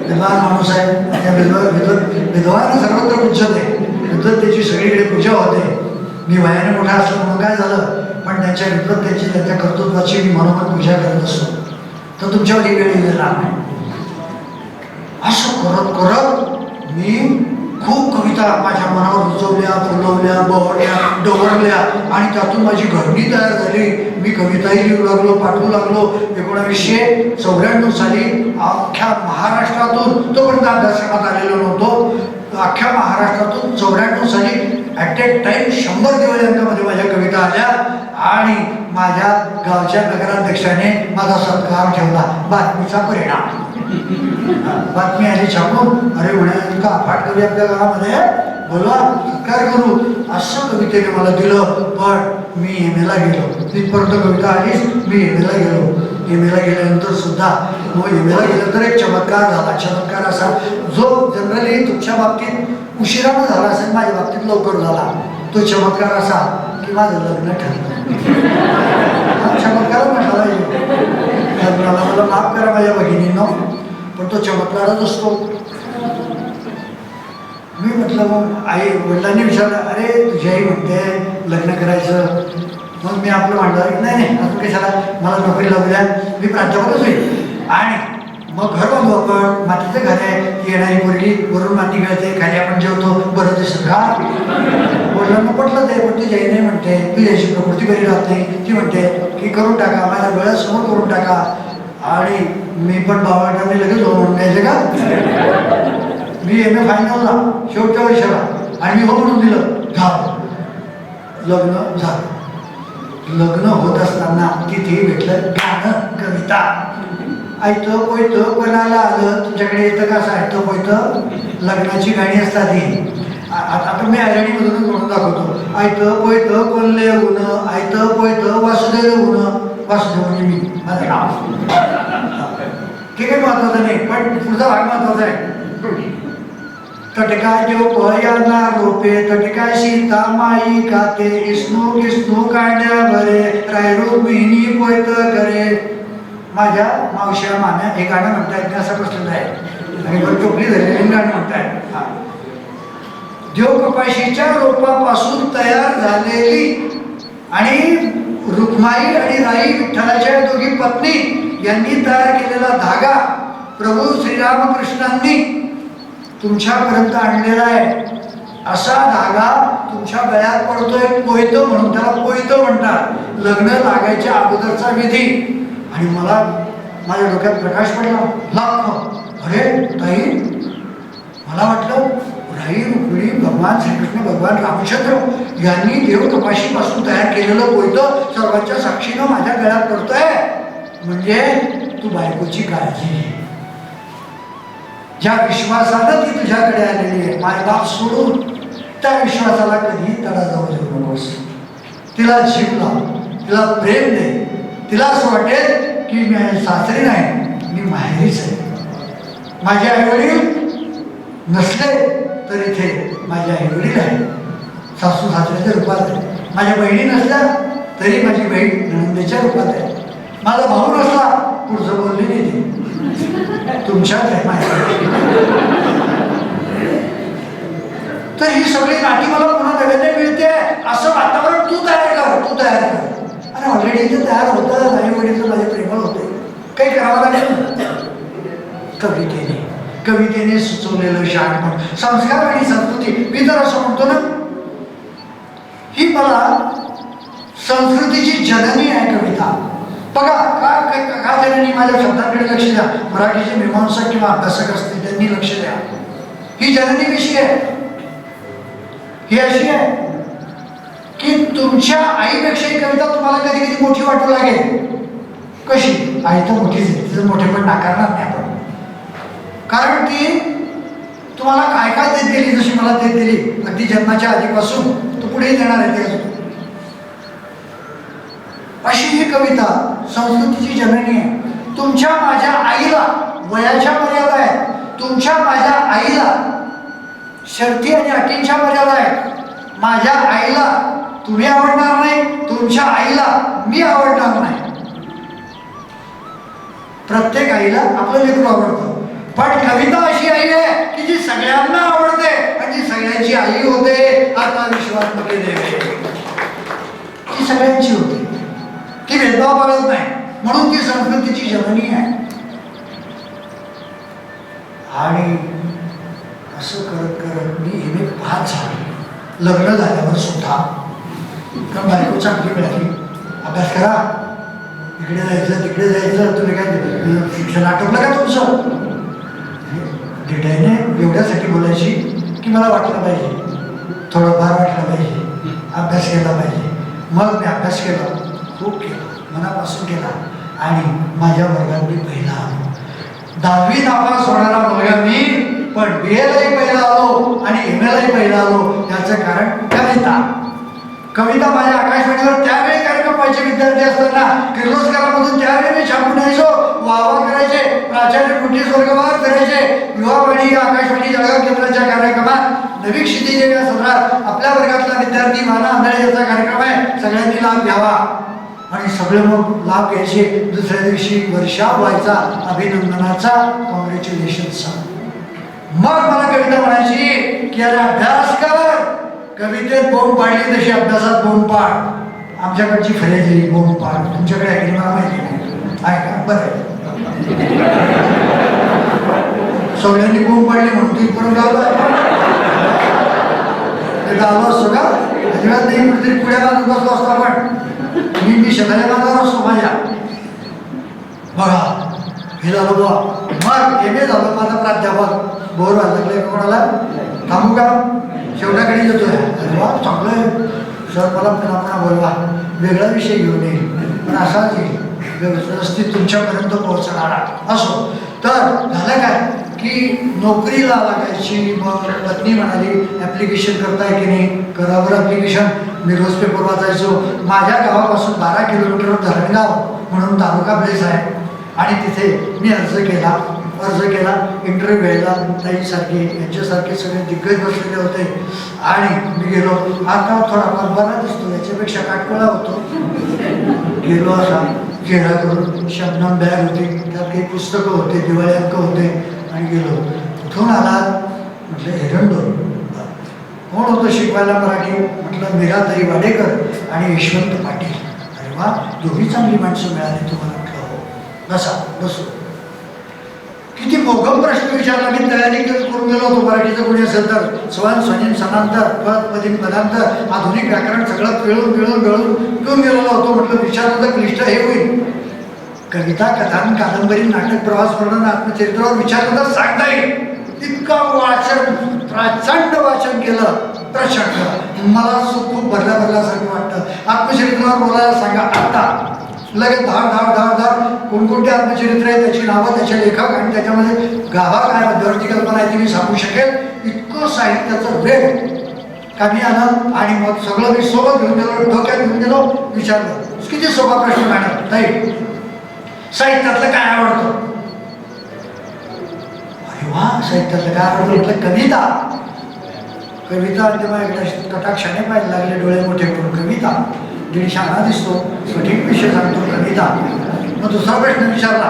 विद्वान माणूस आहे, त्या विद्वान सर्वत्र पूज्यते, विद्वत्तेची सगळीकडे पूजा होते. मी वयाने मोठा असलो म्हणून काय झालं, पण त्यांच्या विद्वत्तेची, त्यांच्या कर्तृत्वाची मी मनोमन पूजा करत असतो. तर तुमच्यावर ही वेळ येणार नाही. असं करत करत मी खूप कविता माझ्या मनावर रुजवल्या, फुलवल्या, बहरल्या, डवरल्या आणि त्यातून माझी घरणी तयार झाली. मी कविताही लिहू लागलो, पाठवू लागलो. 1994 साली अख्ख्या महाराष्ट्रातून, तोपर्यंत अभ्यासक्रमात आलेलो नव्हतो, अख्ख्या महाराष्ट्रातून 94 साली ॲट ए टाईम 100 दिवसांमध्ये माझ्या कविता आल्या. आणि माझ्या गावच्या नगराध्यक्षाने माझा सत्कार ठेवला. बातमीचा परिणाम. बातमी आली छापून, अरे म्हणे का अफाट कवी आपल्या गावामध्ये, बोलवा सत्कार करू. असं कवितेने मला दिलं. पण मी MA ला गेलो, तिथपर्यंत कविता आलीच, मी MA ला गेलो. एम.एला गेल्यानंतर सुद्धा मग एम.एला गेल्यानंतर एक चमत्कार झाला. चमत्कार असा जो जनरली तुमच्या बाबतीत उशिरानं झाला असेल, माझ्या बाबतीत लवकर झाला. तो चमत्कार असा की माझं लग्न ठरलं. चमत्कार म्हटला लग्नाला. मला माफ करा माझ्या भगिनींनो, पण तो चमत्कारच असतो. मी म्हटलं मग आई वडिलांनी विचारलं, अरे तुझी आई म्हणते लग्न करायचं. मग मी आपलं म्हणलं नाही नाही अजून कशाला, मला नोकरी लागू द्या, मी प्राध्यापकच होईल आणि मग घर बांधू आपण. मातीचं घर आहे, ती येणारी मुलगी वरून माती गळते, खाली आपण जेवतो, बरं दिसत का. वडिलांना पटलं ते, पण ती जाई नाही म्हणते, तुझी याची प्रकृती बरी राहत नाही. ती म्हणते की करून टाका, माझ्या डोळ्यासमोर करून टाका. आणि मी पण बाबांनी लगेच हो म्हणून द्यायचं का. मी एम.ए. फायनलला शेवटच्या वर्षाला आणि मी हो म्हणून दिलं, झालं लग्न झालं. लग्न होत असताना तिथे भेटलं गाणं, कविता. ऐकतं पोयतं कोणाला आलं, तुमच्याकडे येतं का असं ऐकतं पोयतं. लग्नाची गाणी असतात ही. आता मी ऐरणीमधूनच म्हणून दाखवतो. ऐकतं पोयतं कोणले गुण, ऐकतं पोयतं वासुदेव गुण. वासुदेव म्हणजे मी, माझं नाव. ते काही महत्वाचं नाही, पण पुढचा भाग महत्वाचा आहे. तटकाय जो पयाना रोपे, तटकाय सीता माई खाते, इष्णू किष्णू कांड्या भरे, रायरू मिनी पोयत करे. माझ्या मावश्या मान्या हे गाणं म्हणतायत, असं बसलेलं आहे आणि वर टोपली झालेली गाणं म्हणतायत. देव कपाशीच्या रोपापासून तयार झालेली आणि रुक्माई आणि राई विठ्ठलाच्या दोघी पत्नी यांनी तयार केलेला धागा प्रभू श्रीरामकृष्णांनी तुमच्यापर्यंत आणलेला आहे. असा धागा तुमच्या गळ्यात पडतोय, पोयतो म्हणून, त्याला पोयतो म्हणतात. लग्न लागायच्या अगोदरचा विधी. आणि मला माझ्या डोक्यात प्रकाश पडला, लाख. अरे ताई, मला वाटलं राई रुक्मिणी भगवान श्रीकृष्ण भगवान रामचंद्र यांनी देव कपाशीपासून तयार केलेलं पोयतं सर्वांच्या साक्षीनं माझ्या गळ्यात पडतोय. म्हणजे तू बायकोची काळजी घे. ज्या विश्वासानं ती तुझ्याकडे आलेली आहे, मायबाप सोडून, त्या विश्वासाला कधी तडा जाऊ देऊ नकोस. तिला जीव लाव, तिला प्रेम दे. तिला असं वाटेल की मी सासरी नाही, मी माहेरीच आहे. माझे आईवडील नसले तर इथे माझे आईवडील आहे, सासू सासऱ्याच्या रूपात आहे. माझ्या बहिणी नसल्या तरी माझी बहीण नणंदेच्या रूपात आहे. माझा भाऊ नसला, पुढचं बोलली नाही ती, तुमच्यात आहे माझ्या. तर ही सगळी नाटी मला पुन्हा नव्याने मिळते. असं वातावरण तू तयार कर, तू तयार कर. आणि ऑलरेडी इथे तयार होतं. आई वडील माझे प्रेमळ होते, काही करावं लागेल. कवितेने सुचवलेलं शहाणपण, संस्कार आणि संस्कृती. मी तर असं म्हणतो ना, ही मला संस्कृतीची जननी आहे कविता. बघा का जननी, माझ्या शब्दांकडे लक्ष द्या. मराठीचे मीमांसक किंवा अभ्यासक असतील त्यांनी लक्ष द्या. ही जननी कशी आहे, ही अशी आहे की तुमच्या आईपेक्षा ही कविता तुम्हाला कधी कधी मोठी वाटू लागेल. कशी, आई तर मोठीच आहे, तिचं मोठेपण नाकारणार नाही आपण. कारण ती तुम्हाला काय काय देत गेली, जशी मला देत गेली अगदी जन्माच्या आधीपासून, तो पुढेही देणार आहे ते. अशी ही कविता संस्कृतीची जननी आहे. तुमच्या माझ्या आईला वयाच्या मर्यादा आहेत, तुमच्या माझ्या आईला शर्ती आणि अटींच्या मर्यादा आहेत. माझ्या आईला तुम्ही आवडणार नाही, तुमच्या आईला मी आवडणार नाही. प्रत्येक आईला आपलं लेकरू आवडतं, पण कविता अशी आई आहे की जी सगळ्यांना आवडते आणि जी सगळ्यांची आई होते. आता विश्वास मध्ये देवे, ती सगळ्यांची होते, ती भेदभाव बघत नाही, म्हणून ती संस्कृतीची जननी आहे. आणि असं करत करत मी एम.ए. पास झालो. लग्न झाल्यावर सुद्धा कारण बायको चांगली मिळाली, अभ्यास करा, इकडे जायचं तिकडे जायचं, तुम्ही काय शिक्षण आटोपलं का तुमचं. डिटाईने एवढ्यासाठी बोलायची की मला वाटलं पाहिजे, थोडंफार वाटलं पाहिजे, अभ्यास केला पाहिजे. मग मी अभ्यास केला, खूप केला, मनापासून केला आणि माझ्या वर्गात मी पहिला आलो. 10वी नापास होणारा मुलगा मी, पण BA-लाही पहिला आलो आणि MA-लाही पहिला आलो. याचं कारण कविता माझ्या आकाशवाणीवर त्यावेळी कार्यक्रम व्हायचे विद्यार्थी असताना किर्लोस्करामधून त्यावेळी मी छापून आचार्य मोठी स्वर्गवार करायचे युवावाणी आकाशवाणी जळगाव केंद्राच्या कार्यक्रमात नवी क्षितिजे या सत्रात आपल्या वर्गातला विद्यार्थी माना आंधळे याचा कार्यक्रम आहे, सगळ्यांनी लाभ घ्यावा. आणि सगळे मग लाभ घ्यायचे. दुसऱ्या दिवशी वर्षा व्हायचा अभिनंदनाचा, कॉंग्रॅच्युलेशनचा. मग मला कविता म्हणायची की अरे अभ्यास कर, कवितेत बोंब पाडली तशी अभ्यासात बोंब पाड. आमच्याकडची फ्रेज बोंब पाड, तुमच्याकडे आहे की मला माहिती नाही आहे का? बरं आहे. सगळ्यांनी बोंब पाडली म्हणून तू इथपर्यंत आलो असतो का? अजिबात नाही. कुठेतरी पुढ्या बांधत बसलो असतो आपण. मी शेताच्या बांधावर असतो माझ्या. बघा हे झालं बुवा. मग एम ए झालं माझा प्राध्यापक. बोर व्हायला लागले कोणाला थांबू का? शेवटाकडे येतोय. अरे वा चांगलं आहे सर, मला पुन्हा बोलवा, वेगळा विषय घेऊन येईल पण असाच येईल, व्यवस्थित तुमच्यापर्यंत पोहोचणारा असो. तर झालं काय की नोकरीला लागायची. मग पत्नी म्हणाली ॲप्लिकेशन करताय की नाही? करावर ॲप्लिकेशन. मी रोज पेपर वाचायचो. माझ्या गावापासून 12 किलोमीटरवर धरणगाव म्हणून तालुका प्लेस आहे आणि तिथे मी अर्ज केला. इंटरव्ह्यू घ्यायला ताईसारखे यांच्यासारखे सगळे दिग्गज बसलेले होते आणि मी गेलो. आता थोडाफार बरा दिसतो, याच्यापेक्षा काटकोळा होतो. गेलो असा चेहरा करून. शबनम बॅग होती, त्यात काही पुस्तकं होते, दिवाळी अंक होते आणि गेलो. कुठून आलात म्हटलं एरंडोल. कोण होतं शिकवायला मराठी? म्हटलं मीराताई वाडेकर आणि यशवंत पाटील. अरे वा, दोन्ही चांगली माणसं मिळाली तुम्हाला. म्हटलं हो. बसो. किती मोघम प्रश्न विचारला. मी तयारी करून गेलो होतो. मराठीचं कोणी असेल तर स्वन स्वनिम सनांतर पद पदिम पदांतर आधुनिक व्याकरण सगळं पिळून घेऊन गेलेलो होतो. म्हटलं विचारलं तर क्लिष्ट हे होईल. कविता, कथान, कादंबरी, नाटक, प्रवास वर्णन, आत्मचरित्रावर विचारलं तर सांगता येईल. इतकं वाचन, प्रचंड वाचन केलं. प्रचंड. मला खूप भरल्यासारखं वाटतं. आत्मचरित्रावर बोलायला सांगा आता लगेच धाड. कोणकोणते आत्मचरित्र आहे, त्याची नावं, त्याचे लेखक आणि त्याच्यामध्ये गाभा काय मध्यवर्ती कल्पना आहे ती मी सांगू शकेल. इतकं साहित्याचं वेग कमी आलं. आणि मग सगळं मी सोबत घेऊन गेलो, डोक्यात घेऊन गेलो. विचारलं किती सोपा प्रश्न मॅडम ताई, साहित्यातलं काय आवडतं? अरे वा, साहित्यातलं काय आवडतं म्हटलं कविता. तेव्हा एकदा कटाक्षाने पाहायला लागले, डोळे मोठे करून. कविता दीड शाळा दिसतो, सठीक विषय सांगतो कविता. मग दुसरा प्रश्न विचारला,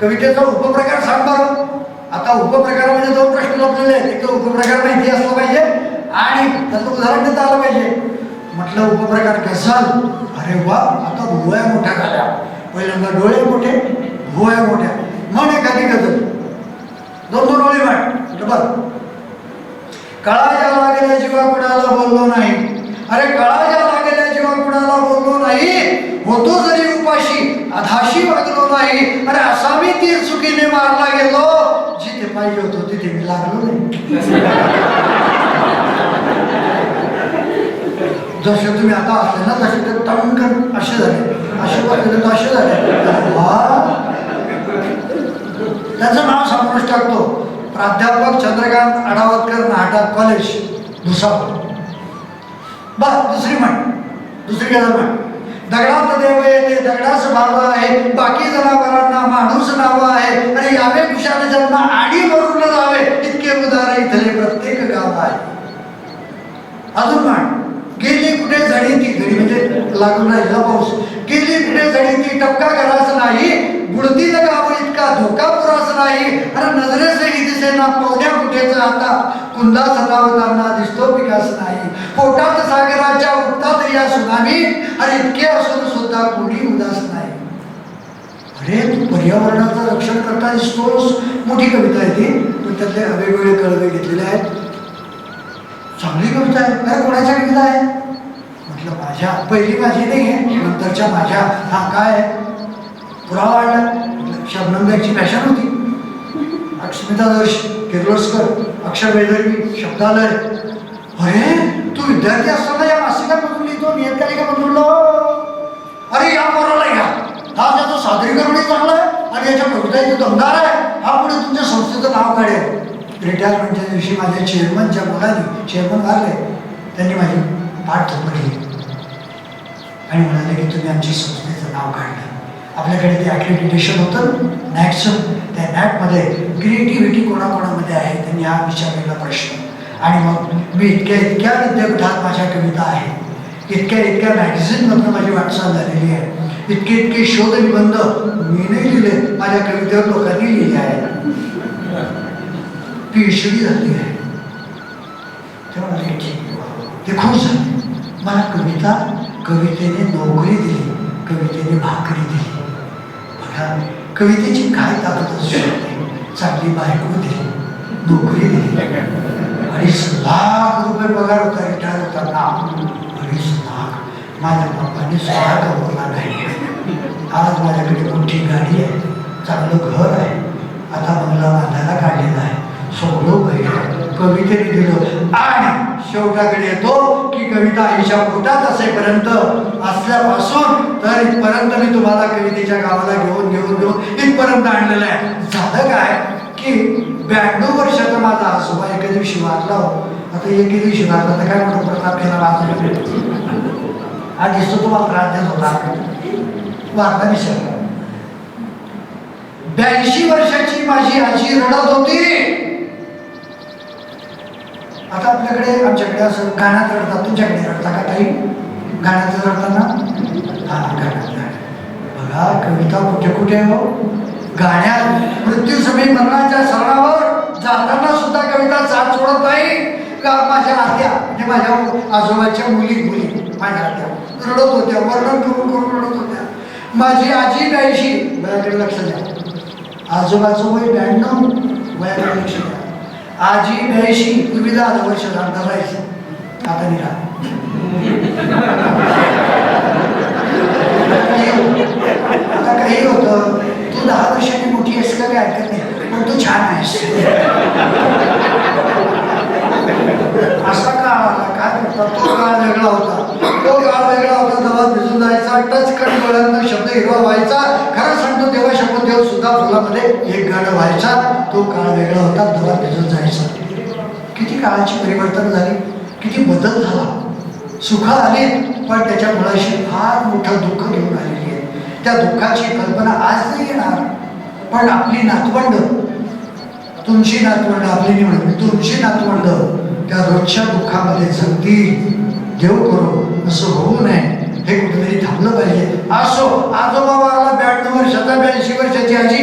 कवितेचा उपप्रकार सांग बरं. आता उपप्रकारामध्ये 2 प्रश्न लपलेले आहेत. एक तर उपप्रकार माहिती असला पाहिजे आणि त्याचं उदाहरण देता आलं पाहिजे. म्हटलं उपप्रकार गझल. अरे वा, आता भुवया मोठ्या झाल्या. पहिल्यांदा डोळे मोठे, भुवया मोठ्या. म्हण एखादी गझल, 2 ओळी म्हण. बरं. कळा ज्याला गेल्या जीवा कुणाला बोललो नाही. अरे कळा ज्याला गेल्या जीवा कुणाला बोललो नाही. होतो जरी उपाशी अधाशी वागलो नाही. अरे असा मी तीर चुकीने मारला गेलो. जिथे पाहिजे होतो तिथे मी लागलो नाही. जसे तुम्ही आता असले ना तसे ते टंकन असे झाले, असे वागले तर असे झाले. त्याचं नाव समोरच टाकतो. प्राध्यापक चंद्रकांत अडावतकर, नाटा कॉलेज, भुसावळ. बस दुसरी गजल म्हण. दगडात देव येते, दगडाच भाव आहे. बाकी जनावरांना माणूस नाव आहे. आणि यावे कुशाल जन्म आणि मरून जावे. इतके उदार इथले प्रत्येक गाव आहे. अजून म्हण. गेली कुठे झडी ती, घडी म्हणजे लागून राहिला पाऊस. गेली कुठे झडी ती, टपका घराच नाही. बुडतील गाव इतका धोका पुराच नाही. अरे नजरेसही दिसे ना पाहुण्या कुठेच आता. कुंदा सतावताना दिसतो विकास नाही. पोटात सागराच्या उठतात या सुनामी. अरे इतके असून सुद्धा कोणी उदास नाही. अरे तू पर्यावरणाचं रक्षण करता दिसतोस. मोठी कविता आहे ती, पण त्यातले वेगवेगळे कळवे घेतलेले आहेत. चांगली कविता आहे. अरे कोणाच्या कविता आहे? म्हटलं माझ्या. पहिली माझी नाही आहे, नंतरच्या माझ्या. हा काय पुरावा वाढला. शबनम बॅगची फॅशन होती. अस्मिता दर्श, किर्लोस्कर, अक्षर वेदर्वी, शब्दालय. अरे तू विद्यार्थी असताना या मासिकामधून लिहितो, नियतकालिकामधून लिहितो. अरे या पोराला घ्या. हा त्याचं सादरीकरणही चांगलं आहे आणि याच्या कविताही दमदार आहे. हा पुढे तुमच्या संस्थेचं नाव काढेल. रिटायरमेंटच्या दिवशी माझ्या चेअरमनच्या मुलांनी, चेअरमन वारले, त्यांनी माझी पाठ थोपटली आणि म्हणाले की तुम्ही आमच्या संस्थेचं नाव काढलं आपल्याकडे ते ॲक्रेडिटेशन होतं नॅकचं, त्या नॅकमध्ये क्रिएटिव्हिटी कोणाकोणामध्ये आहे त्यांनी हा विचारलेला प्रश्न. आणि मग मी इतक्या विद्यापीठात माझ्या कविता आहेत, इतक्या मॅगझिनमधून माझी वाटचाल झालेली आहे, इतके शोध निबंध मी नाही लिहिले, माझ्या कवितेवर लोकांनी लिहिले आहे, PhD झाली आहे. तेव्हा मला ठीक, ते खुश झाले. मला कवितेने नोकरी दिली, कवितेने भाकरी दिली. बघा कवितेची काय ताकद असू शकते. चांगली बायको दिली, नोकरी दिली, 2.5 लाख रुपये पगार होता रिटायर होताना, 2.5 लाख. माझ्या बापाने सुद्धा कमवला नाही. आज माझ्याकडे मोठी गाडी आहे, चांगलं घर आहे, आता बंगला बांधायला काढलेला आहे, सगळं पाहिजे कवितेने दिलं. आणि शेवटाकडे येतो की कविता आईच्या पोटात असेपर्यंत असल्यापासून तर इथपर्यंत मी तुम्हाला कवितेच्या गावाला घेऊन इथपर्यंत आणलेलं आहे. झालं काय की 92 वर्षाचा माझा आजोबा एके दिवशी वाचला हो. आता एके दिवशी वाचला तर काय म्हणतो, प्रताप केला वाचला हा दिसतो तुम्हाला त्रास देत होता, वाचला विचारला. 82 वर्षाची माझी आजी रडत होती. आता आपल्याकडे आमच्याकडे असं गाण्यात रडतात, तुमच्याकडे रडता का काही गाण्यात रडताना? हा गाण्यात. बघा कविता कुठे कुठे हो, गाण्यात मृत्यूसमयी मरणाच्या सरणावर जाताना सुद्धा कविता साथ सोडत नाही का. माझ्या आत्या म्हणजे माझ्या आजोबाच्या मुली माझ्या आत्या रडत होत्या, वर्णन करून रडत होत्या. माझी आजी 82, वयाकडे लक्ष द्या, आजोबाचं वय 92, वयाकडे लक्ष द्या. आजी 82, पूर्वी 10 वर्ष धरायची, आता निघा. आता काही होतं, तू 10 वर्षांनी मोठी आहेस का काही ऐकत नाही, पण तू छान आहेस. असा काळ आला, काय करतात, तो काळ वेगळा होता. दवात भिजून जायचा, टचकन डोळ्यांना शब्द हिरवा व्हायचा. खरं सांगतो तेव्हा शपथदेव सुद्धा फुलामध्ये एक गाणं व्हायचा. तो काळ वेगळा होता, दवात भिजून जायचा. किती काळाची परिवर्तन झाली, किती बदल झाला. सुख आली पण त्याच्या मुळाशी फार मोठं दुःख घेऊन आलेली आहे. त्या दुःखाची कल्पना आज नाही येणार, पण आपली नातवंड, तुमची नातवंड, आपली निवड तुमची नातवंड त्या रोजच्या दुःखामध्ये जगतील. देव करो असं होऊ नये, हे कुठेतरी थांबलं पाहिजे. असो आजोबा वारला 92 वर्षाचा, 82 वर्षाची आजी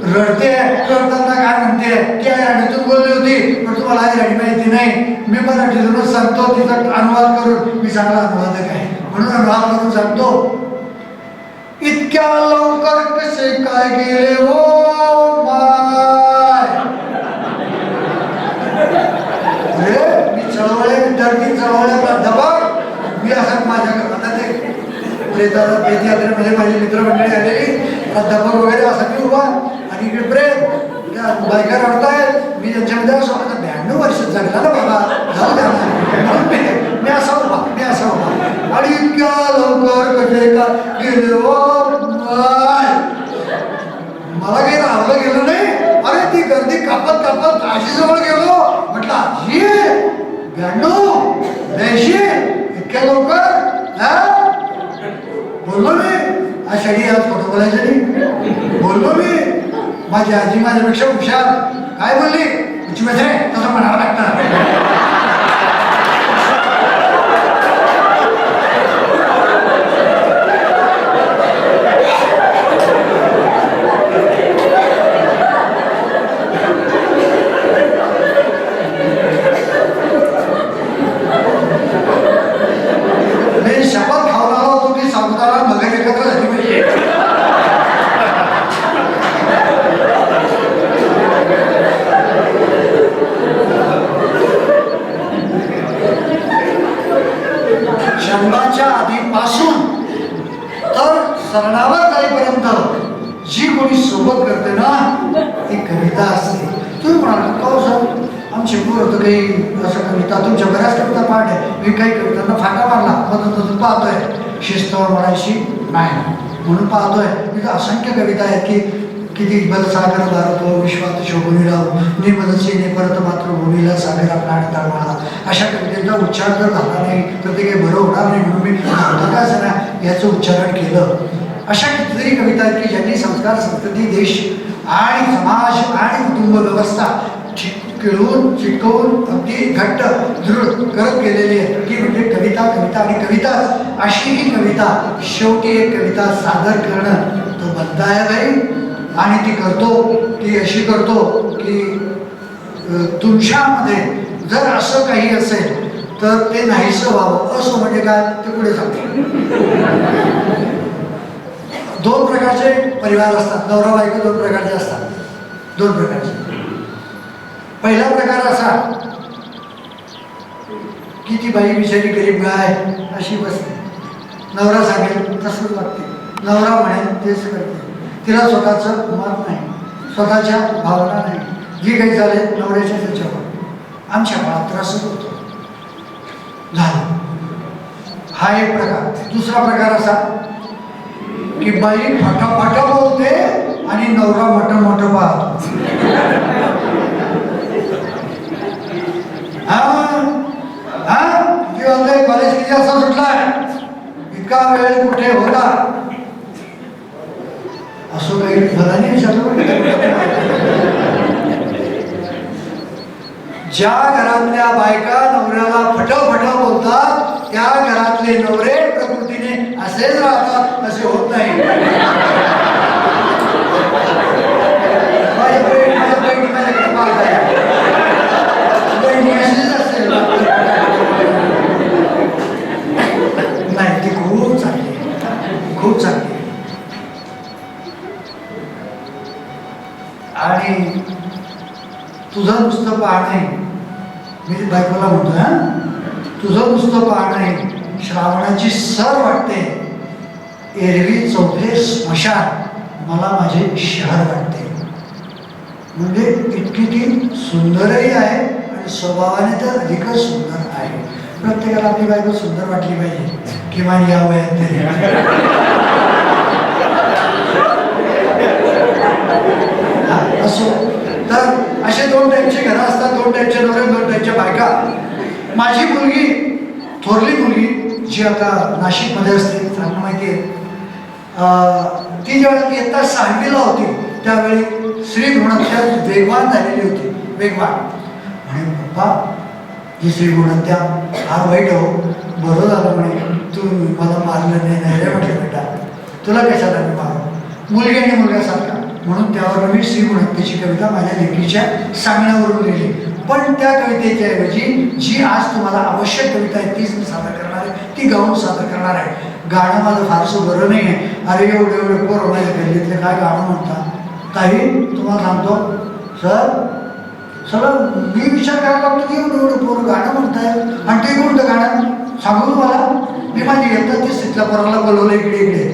रडते. रडताना काय म्हणते, ती आई राणीतून बोलली होती, पण तुम्हाला आई राणी माहिती नाही. मी मराठीतूनच सांगतो, तिचा अनुवाद करून, मी चांगला अनुवादक आहे म्हणून अनुवाद करून सांगतो. इतक्या लवकर कसे काय गेले हो माय. मी चळवळे विद्यार्थी, चळवळे प्राध्यापक, मी असं माझ्या आता ते प्रेत यात्रेमध्ये माझे मित्रमंडळी आलेली, प्राध्यापक वगैरे असा मी उभा आणि इकडे प्रेत त्या बायका रडतायत. मी त्यांच्यामध्ये असं 92 वर्ष जगला ना बाबा, जाऊ द्या. मी असा उभा आणि इतक्या लवकर कसे का गेले हो. मला काही राहलं गेलं नाही. अरे ती गर्दी कापत आजीजवळ गेलो, म्हटलं आजी 92, 82 इतक्या लवकर बोललो मी. आषाढी आज खोटं बोलायचं नाही, बोललो मी. माझी आजी माझ्यापेक्षा हुशार. काय बोलली, तुझी मैत्रे तसं म्हणावं लागतं. जन्माच्या आधीपासून तर सरणावर जाईपर्यंत जी कोणी सोबत करते ना ती कविता असते. तुम्ही म्हणाल का सर आमचे पूर होतं काही असं कविता, तुमच्या बऱ्याच कविता पाठ आहे. मी काही कवितांना फाटा मारला मधून पाहतोय, शिस्त म्हणायची नाही म्हणून पाहतोय. तिथं असंख्य कविता आहेत की किती बलसागर भारतो विश्वात शोभून राहू निमदसी ने परत मातृभूमीला सागर आपला तळमळा. अशा कवितेचा उच्चार जर झाला नाही तर ते काही बरं होणार नाही, म्हणून मी काय असं ना याचं उच्चारण केलं. अशा कितीतरी कविता आहेत की ज्यांनी संस्कार, संस्कृती, देश आणि समाज आणि कुटुंब व्यवस्था खिळवून चिटकवून अगदी घट्ट दृढ करत गेलेली आहे. ती म्हणजे कविता, कविता आणि कविताच. अशी ही कविता, शेवटी एक कविता सादर करणं तो बनता आहे भाई. आणि ती करतो, ती अशी करतो की तुमच्यामध्ये जर असं काही असेल तर ते नाहीसं व्हावं. असं म्हणजे काय ते पुढे सांगतो. दोन प्रकारचे परिवार असतात, नवरा बायको दोन प्रकारचे असतात. दोन प्रकारचे. पहिला प्रकार असा की ती बाई बिचारी गरीब गाय अशी बसते, नवरा सांगेल तसंच वागते, नवरा म्हणेल तेच करते, तिला स्वतःचं मत नाही, स्वतःच्या भावना नाही, जी काही झाले नवऱ्याच्या त्याच्यावर. आमच्या काळात त्रासच होतो झालं. हा एक प्रकार. दुसरा प्रकार असा की बाई फटाफट बोलते आणि नवरा मोठं मोठं पाहतो. कॉलेज किती असा सुटलाय, इतका वेळ कुठे होता, असं काही मला नाही विचारलं. ज्या घरातल्या बायका नवऱ्याला फटफट बोलतात त्या घरातले नवरे प्रकृतीने असेच राहतात, असे होत नाही. नाही, ती खूप चांगली, खूप चांगली. आणि तुझं नुसतं पाहणं आहे, मी बायकोला म्हणतोय, तुझं नुसतं पाहणं आहे, श्रावणाची सर वाटते, एरवी चौथे स्मशान मला माझे शहर वाटते. म्हणजे इतकी ती सुंदरही आहे आणि स्वभावाने तर अधिकच सुंदर आहे. प्रत्येकाला आपली बायको सुंदर वाटली पाहिजे, किमान या वयात तरी. असो, तर असे दोन टाईपचे घरं असतात, दोन टाईपचे नवरे, दोन टाईपच्या बायका. माझी मुलगी, थोरली मुलगी जी आता नाशिकमध्ये असते, चांगलं माहिती आहे, ती जेव्हा इयत्ता 6वीला होती त्यावेळी श्री गुणत्या वेगवान झालेली होती. वेगवान म्हणे, पप्पा ही श्री गुणत्या फार वाईट हो, बरं झालं म्हणे तू मला मारलं नाही रे. म्हटलं बेटा तुला कशाला मी मारू, मुलगी आणि मुलगासारखा. म्हणून त्यावर मी श्री गुणत्याची कविता माझ्या लेखीच्या सांगण्यावरून लिहिली. पण त्या कवितेच्या ऐवजी जी आज तुम्हाला आवश्यक कविता आहे तीच मी सादर करणार आहे, ती गाऊन सादर करणार आहे. गाणं माझं फारसं बरं नाही आहे. अरे एवढे एवढे पोरं माझ्या गल्लीतले काय गाणं म्हणतात. काही तुम्हाला सांगतो सर, सगळं मी विचार करायला लागतो की एवढं एवढं पोरं गाणं म्हणताय आणि ते कोणतं गाणं सांगू मला. मी माझी येतात ते तिथल्या पोराला बोलवलं इकडे इकडे,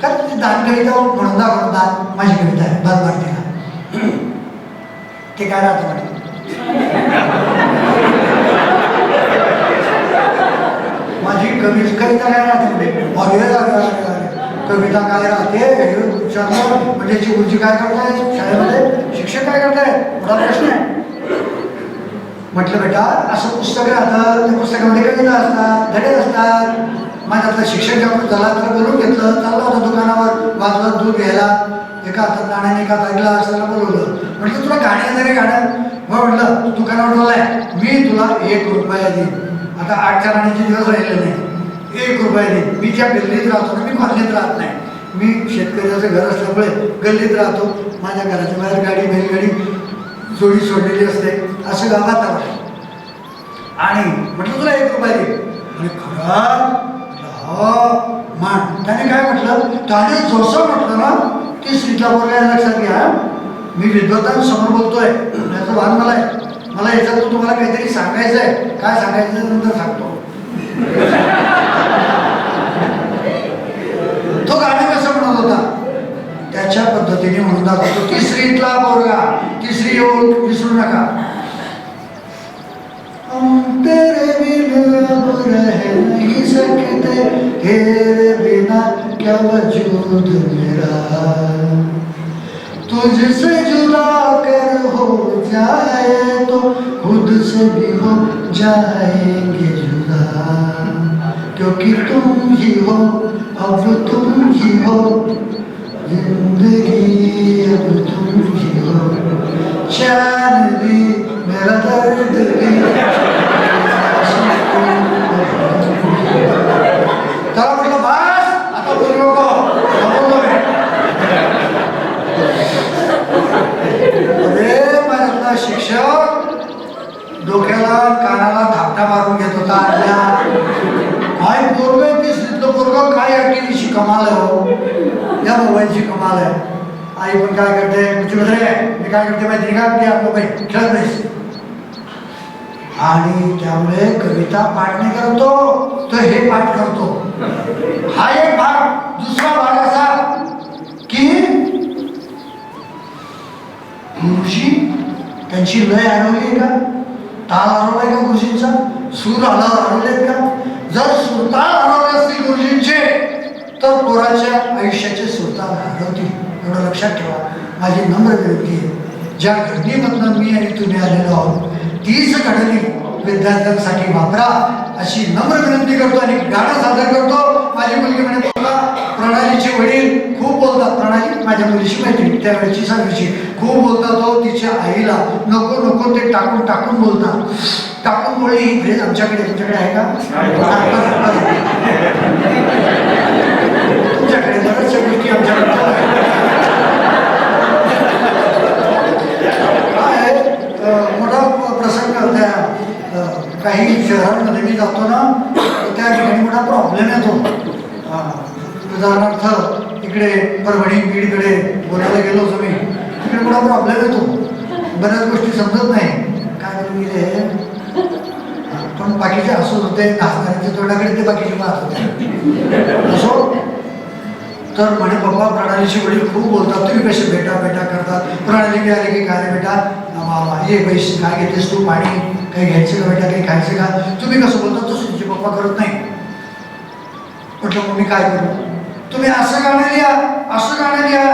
का दान कविता म्हणून दाखवून दान माझी कविता आहे दान भारतीला. ते काय राहतं म्हणजे माझी कविता काय राहते म्हणजे कविता काय राहते विचारलं म्हणजे जी गुरुजी काय करताय शाळेमध्ये, शिक्षक काय करताय, मोठा प्रश्न आहे. म्हटलं बेटा असं पुस्तक राहतं, त्या पुस्तकामध्ये कविता असतात, धडे असतात. माझ्यातलं शिक्षक जेव्हा झाला तर बोलून घेतलं, चालला होता दुकानावर बाजूला दूध घ्यायला, एका हातात नाण्याने एका हाताला असताना बोलवलं. म्हटलं तुला गाणं तरी गाणं. मग म्हटलं दुकानावर बोलाय, मी तुला 1 रुपया देईन. आता 8च्या नाण्याचे दिवस राहिले नाही, 1 रुपया देईन. मी ज्या गल्लीत राहतो ना, मी कॉलनीत राहत नाही, मी शेतकऱ्याचं घर असल्यामुळे गल्लीत राहतो. माझ्या घराच्या बाहेर गाडी बैलगाडी जोडी सोडलेली असते, असं गावात आहे. आणि म्हटलं तुला 1 रुपया देईन. म्हणजे खरं मान. त्याने काय म्हटलं, त्याने जसं म्हटलं ना ती श्रीचा बोलाय लक्षात घ्या, मी विद्वतांसमोर बोलतोय याचं भान मला आहे. मला याच्यात तुम्हाला काहीतरी सांगायचं आहे, काय सांगायचं नंतर सांगतो. तो गाणं कसं म्हणत होता त्याच्या पद्धतीने म्हणून दाखवतो. तिसरीतला पोरगा, तिसरी ओळ विसरू नका. तेरे बिना अब रह नहीं सकते, तेरे बिना क्या वजूद मेरा, तुझसे जुदा कर हो जाए तो खुद से भी हो जाएंगे जुदा, क्योंकि तुम ही हो अब तुम ही हो हो, या मोबाईलची कमाल आहे. आई पण काय करते, मी काय करते माहिती का, की आपलं बाई खेळत नाहीस. आणि त्यामुळे कविता पाठ नाही करतो, तो हे पाठ करतो. हा एक भाग. दुसरा भाग असा की गुरुजी त्यांची लय हरवली का, ताल हरवलाय का गुरुजींचा, सूर हरवलेत का. जर सुरताल हरवले असतील गुरुजींचे तर पोराच्या आयुष्याचे सुरताल हरवतील, एवढं लक्षात ठेवा. माझी नम्र विनंती आहे, ज्या घडणीमधनं मी आणि तुम्ही आलेलो आहोत तीच घडणी विद्यार्थ्यांसाठी वापरा अशी नम्र विनंती करतो आणि गाणं सादर करतो. माझी मुलगी म्हणे बघा प्रणालीचे वडील खूप बोलतात, प्रणाली माझ्या मुलीशी माहिती त्यावेळेची सांगायची, खूप बोलतात हो तिच्या आईला, नको नको ते टाकून टाकून बोलतात. टाकून बोलली ही फ्रेज आमच्याकडे, तुमच्याकडे आहे का, तुमच्याकडे बऱ्याचशा गोष्टी आमच्याकडे मोठा प्रसंग. त्या काही शहरांमध्ये मी जातो ना, त्या ठिकाणी मोठा प्रॉब्लेम येतो. उदाहरणार्थ इकडे परभणी बीडकडे बोलायला गेलो होतो मी, तिकडे मोठा प्रॉब्लेम येतो, बऱ्याच गोष्टी समजत नाही. काय गेले पण बाकीचे हसून होते, नाचणाऱ्यांच्या तोंडाकडे ते बाकीचे पाहत होते. असो तर म्हणे पप्पा प्रणालीचे वडील खूप बोलतात, तुम्ही कसे बेटा बेटा करतात. प्रणाली मी आली की काय रे बेटा, ये पैसे काय घेतेस तू, पाणी काही घ्यायचं का बेटा, काही खायचं का, तुम्ही कसं बोलता तसं तुझे पप्पा करत नाही. म्हटलं मग मी काय करू, तुम्ही असं गाणं लिहा, असं गाणं लिहा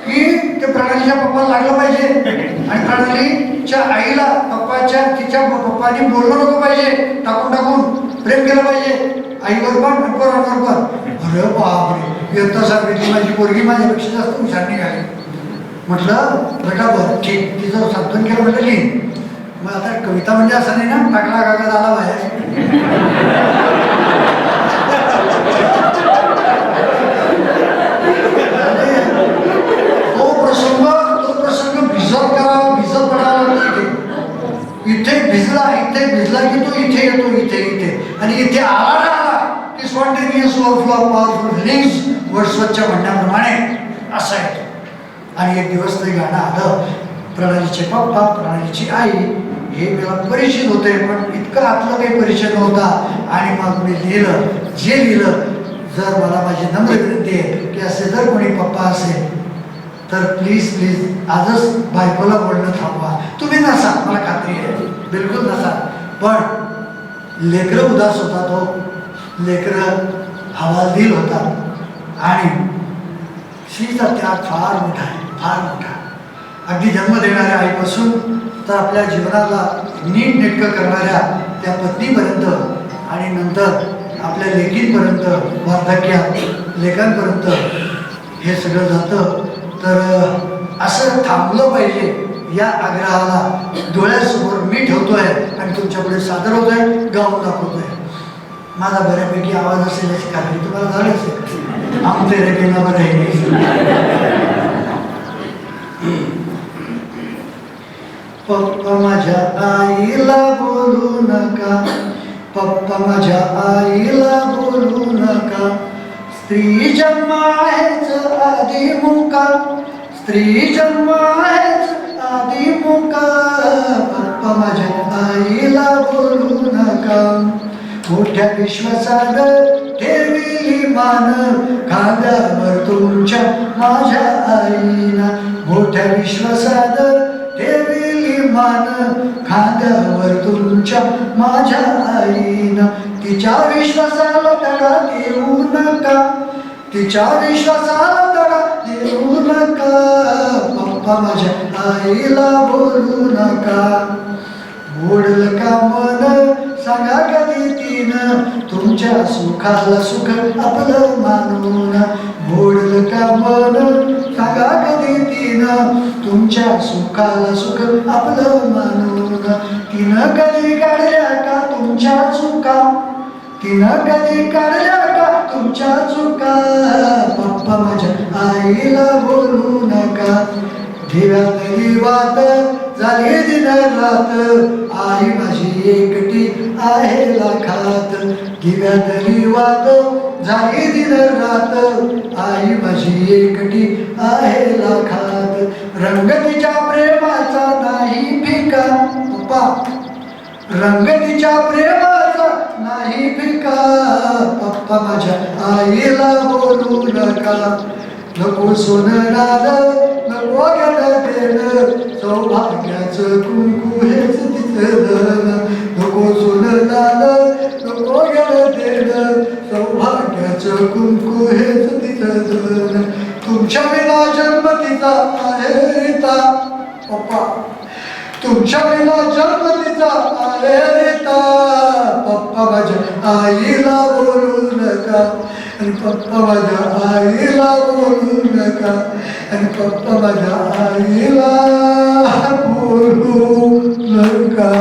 की ते प्रणालीच्या पप्पाला लागलं पाहिजे आणि प्रणालीच्या आईला तिच्या पप्पानी बोललं नको पाहिजे, टाकून टाकून प्रेम केलं पाहिजे आईवर पण पोरांवर पण. अरे बापरे, येता सांगितली माझी पोरगी माझ्यापेक्षा जास्त हुशार निघाली. म्हटलं बेटा बरं ठीक, तिचं सांत्वन केलं म्हटलं लिहीन. मग आता कविता म्हणजे असं नाही ना टाकला कागद आला बाहेर. तो प्रसंग भिजत करावा, भिजत पडावा लागतो. इथे भिजला की तो इथे येतो, इथे आणि इथे आला की spontaneous overflow of powerful feelings, वर्ड्सवर्थच्या म्हणण्याप्रमाणे असा येतो. आणि एक दिवस ते गाणं आलं, प्रणालीचे पप्पा प्रणालीची आई हे मला परिचित होते, पण इतकं आतलं काही परिचय नव्हता. आणि मग मी लिहिलं जे लिहिलं. जर मला माझी नम्र विनंती आहे की असे जर कोणी पप्पा असेल तर प्लीज आजच बायकोला बोलणं थांबवा. तुम्ही नसा, मला खात्री आहे बिलकुल नसा, पण लेकरं उदास होतात हो, लेकरं हवालदिल होतात आणि स्त्रीचा त्याग फार मोठा आहे, फार मोठा. अगदी जन्म देणाऱ्या आईपासून तर आपल्या जीवनाला नीट नेटकं करणाऱ्या त्या पत्नीपर्यंत आणि नंतर आपल्या लेकींपर्यंत, वार्धक्यात लेकांपर्यंत हे सगळं जातं. तर असं थांबलं पाहिजे या आग्रहाला डोळ्यासमोर मी ठेवतोय आणि तुमच्यापुढे सादर होतोय, गाऊन दाखवतोय. माझा बऱ्यापैकी आवाज असेल याची खात्री तुम्हाला झाली असेल. आमचे रेखेना बरं आहे. पप्पा माझ्या आईला बोलू नका, पप्पा माझ्या आईला बोलू नका, स्त्री जन्म आहेच आधी मुका, स्त्री जन्म आहेच आधी मुका, पप्पा माझ्या आईला बोलू नका. मोठ्या विश्वासात ठेवली मान खांद्यावर तुमच्या माझ्या आईना, मोठ्या विश्वासात ठेवली मान खांद्यावर तुमच्या माझ्या आईना. तिच्या विश्वासाला तडा देऊ नका, तिच्या विश्वासाला तडा देऊ नका, पप्पा माझ्या आईला बोलू नका. मोडल का मन सांगा कधी तिनं, तुमच्या सुखाला सुख आपलं मानून, मोडल का मन सांगा कधी तिनं, तुमच्या सुखाला सुख आपलं मानून. तिनं कधी काढल्या का तुमच्या चुका, तिनं कधी काढल्या का तुमच्या चुका, पप्पा माझ्या आईला बोलू नका. दिव्यात दिवात झाली दिन रात, आई माझी एकटी आहे लाखात दिव्यातली वाट झाली दिन रात आई माझी एकटी आहे लाखात रंग तिच्या प्रेमाचा नाही फिका पप्पा रंग तिच्या प्रेमाचा नाही फिका पप्पा माझ्या आईला बोलू नका नको सोनराद नको गड देण सौभाग्याचं कुंकू हेच तिचं धन नको सोनराद नको गड देण सौभाग्याचं कुंकू हेच तिचं धन तुमच्या विना जन्म तिचा आहे रीता पप्पा तुमच्या विना जन्म तिचा आहे रीता पप्पा माझ्या आईला बोलू नका आणि पप्पा माझ्या आईला बोलू नका आणि पप्पा माझ्या आईला बोलू नका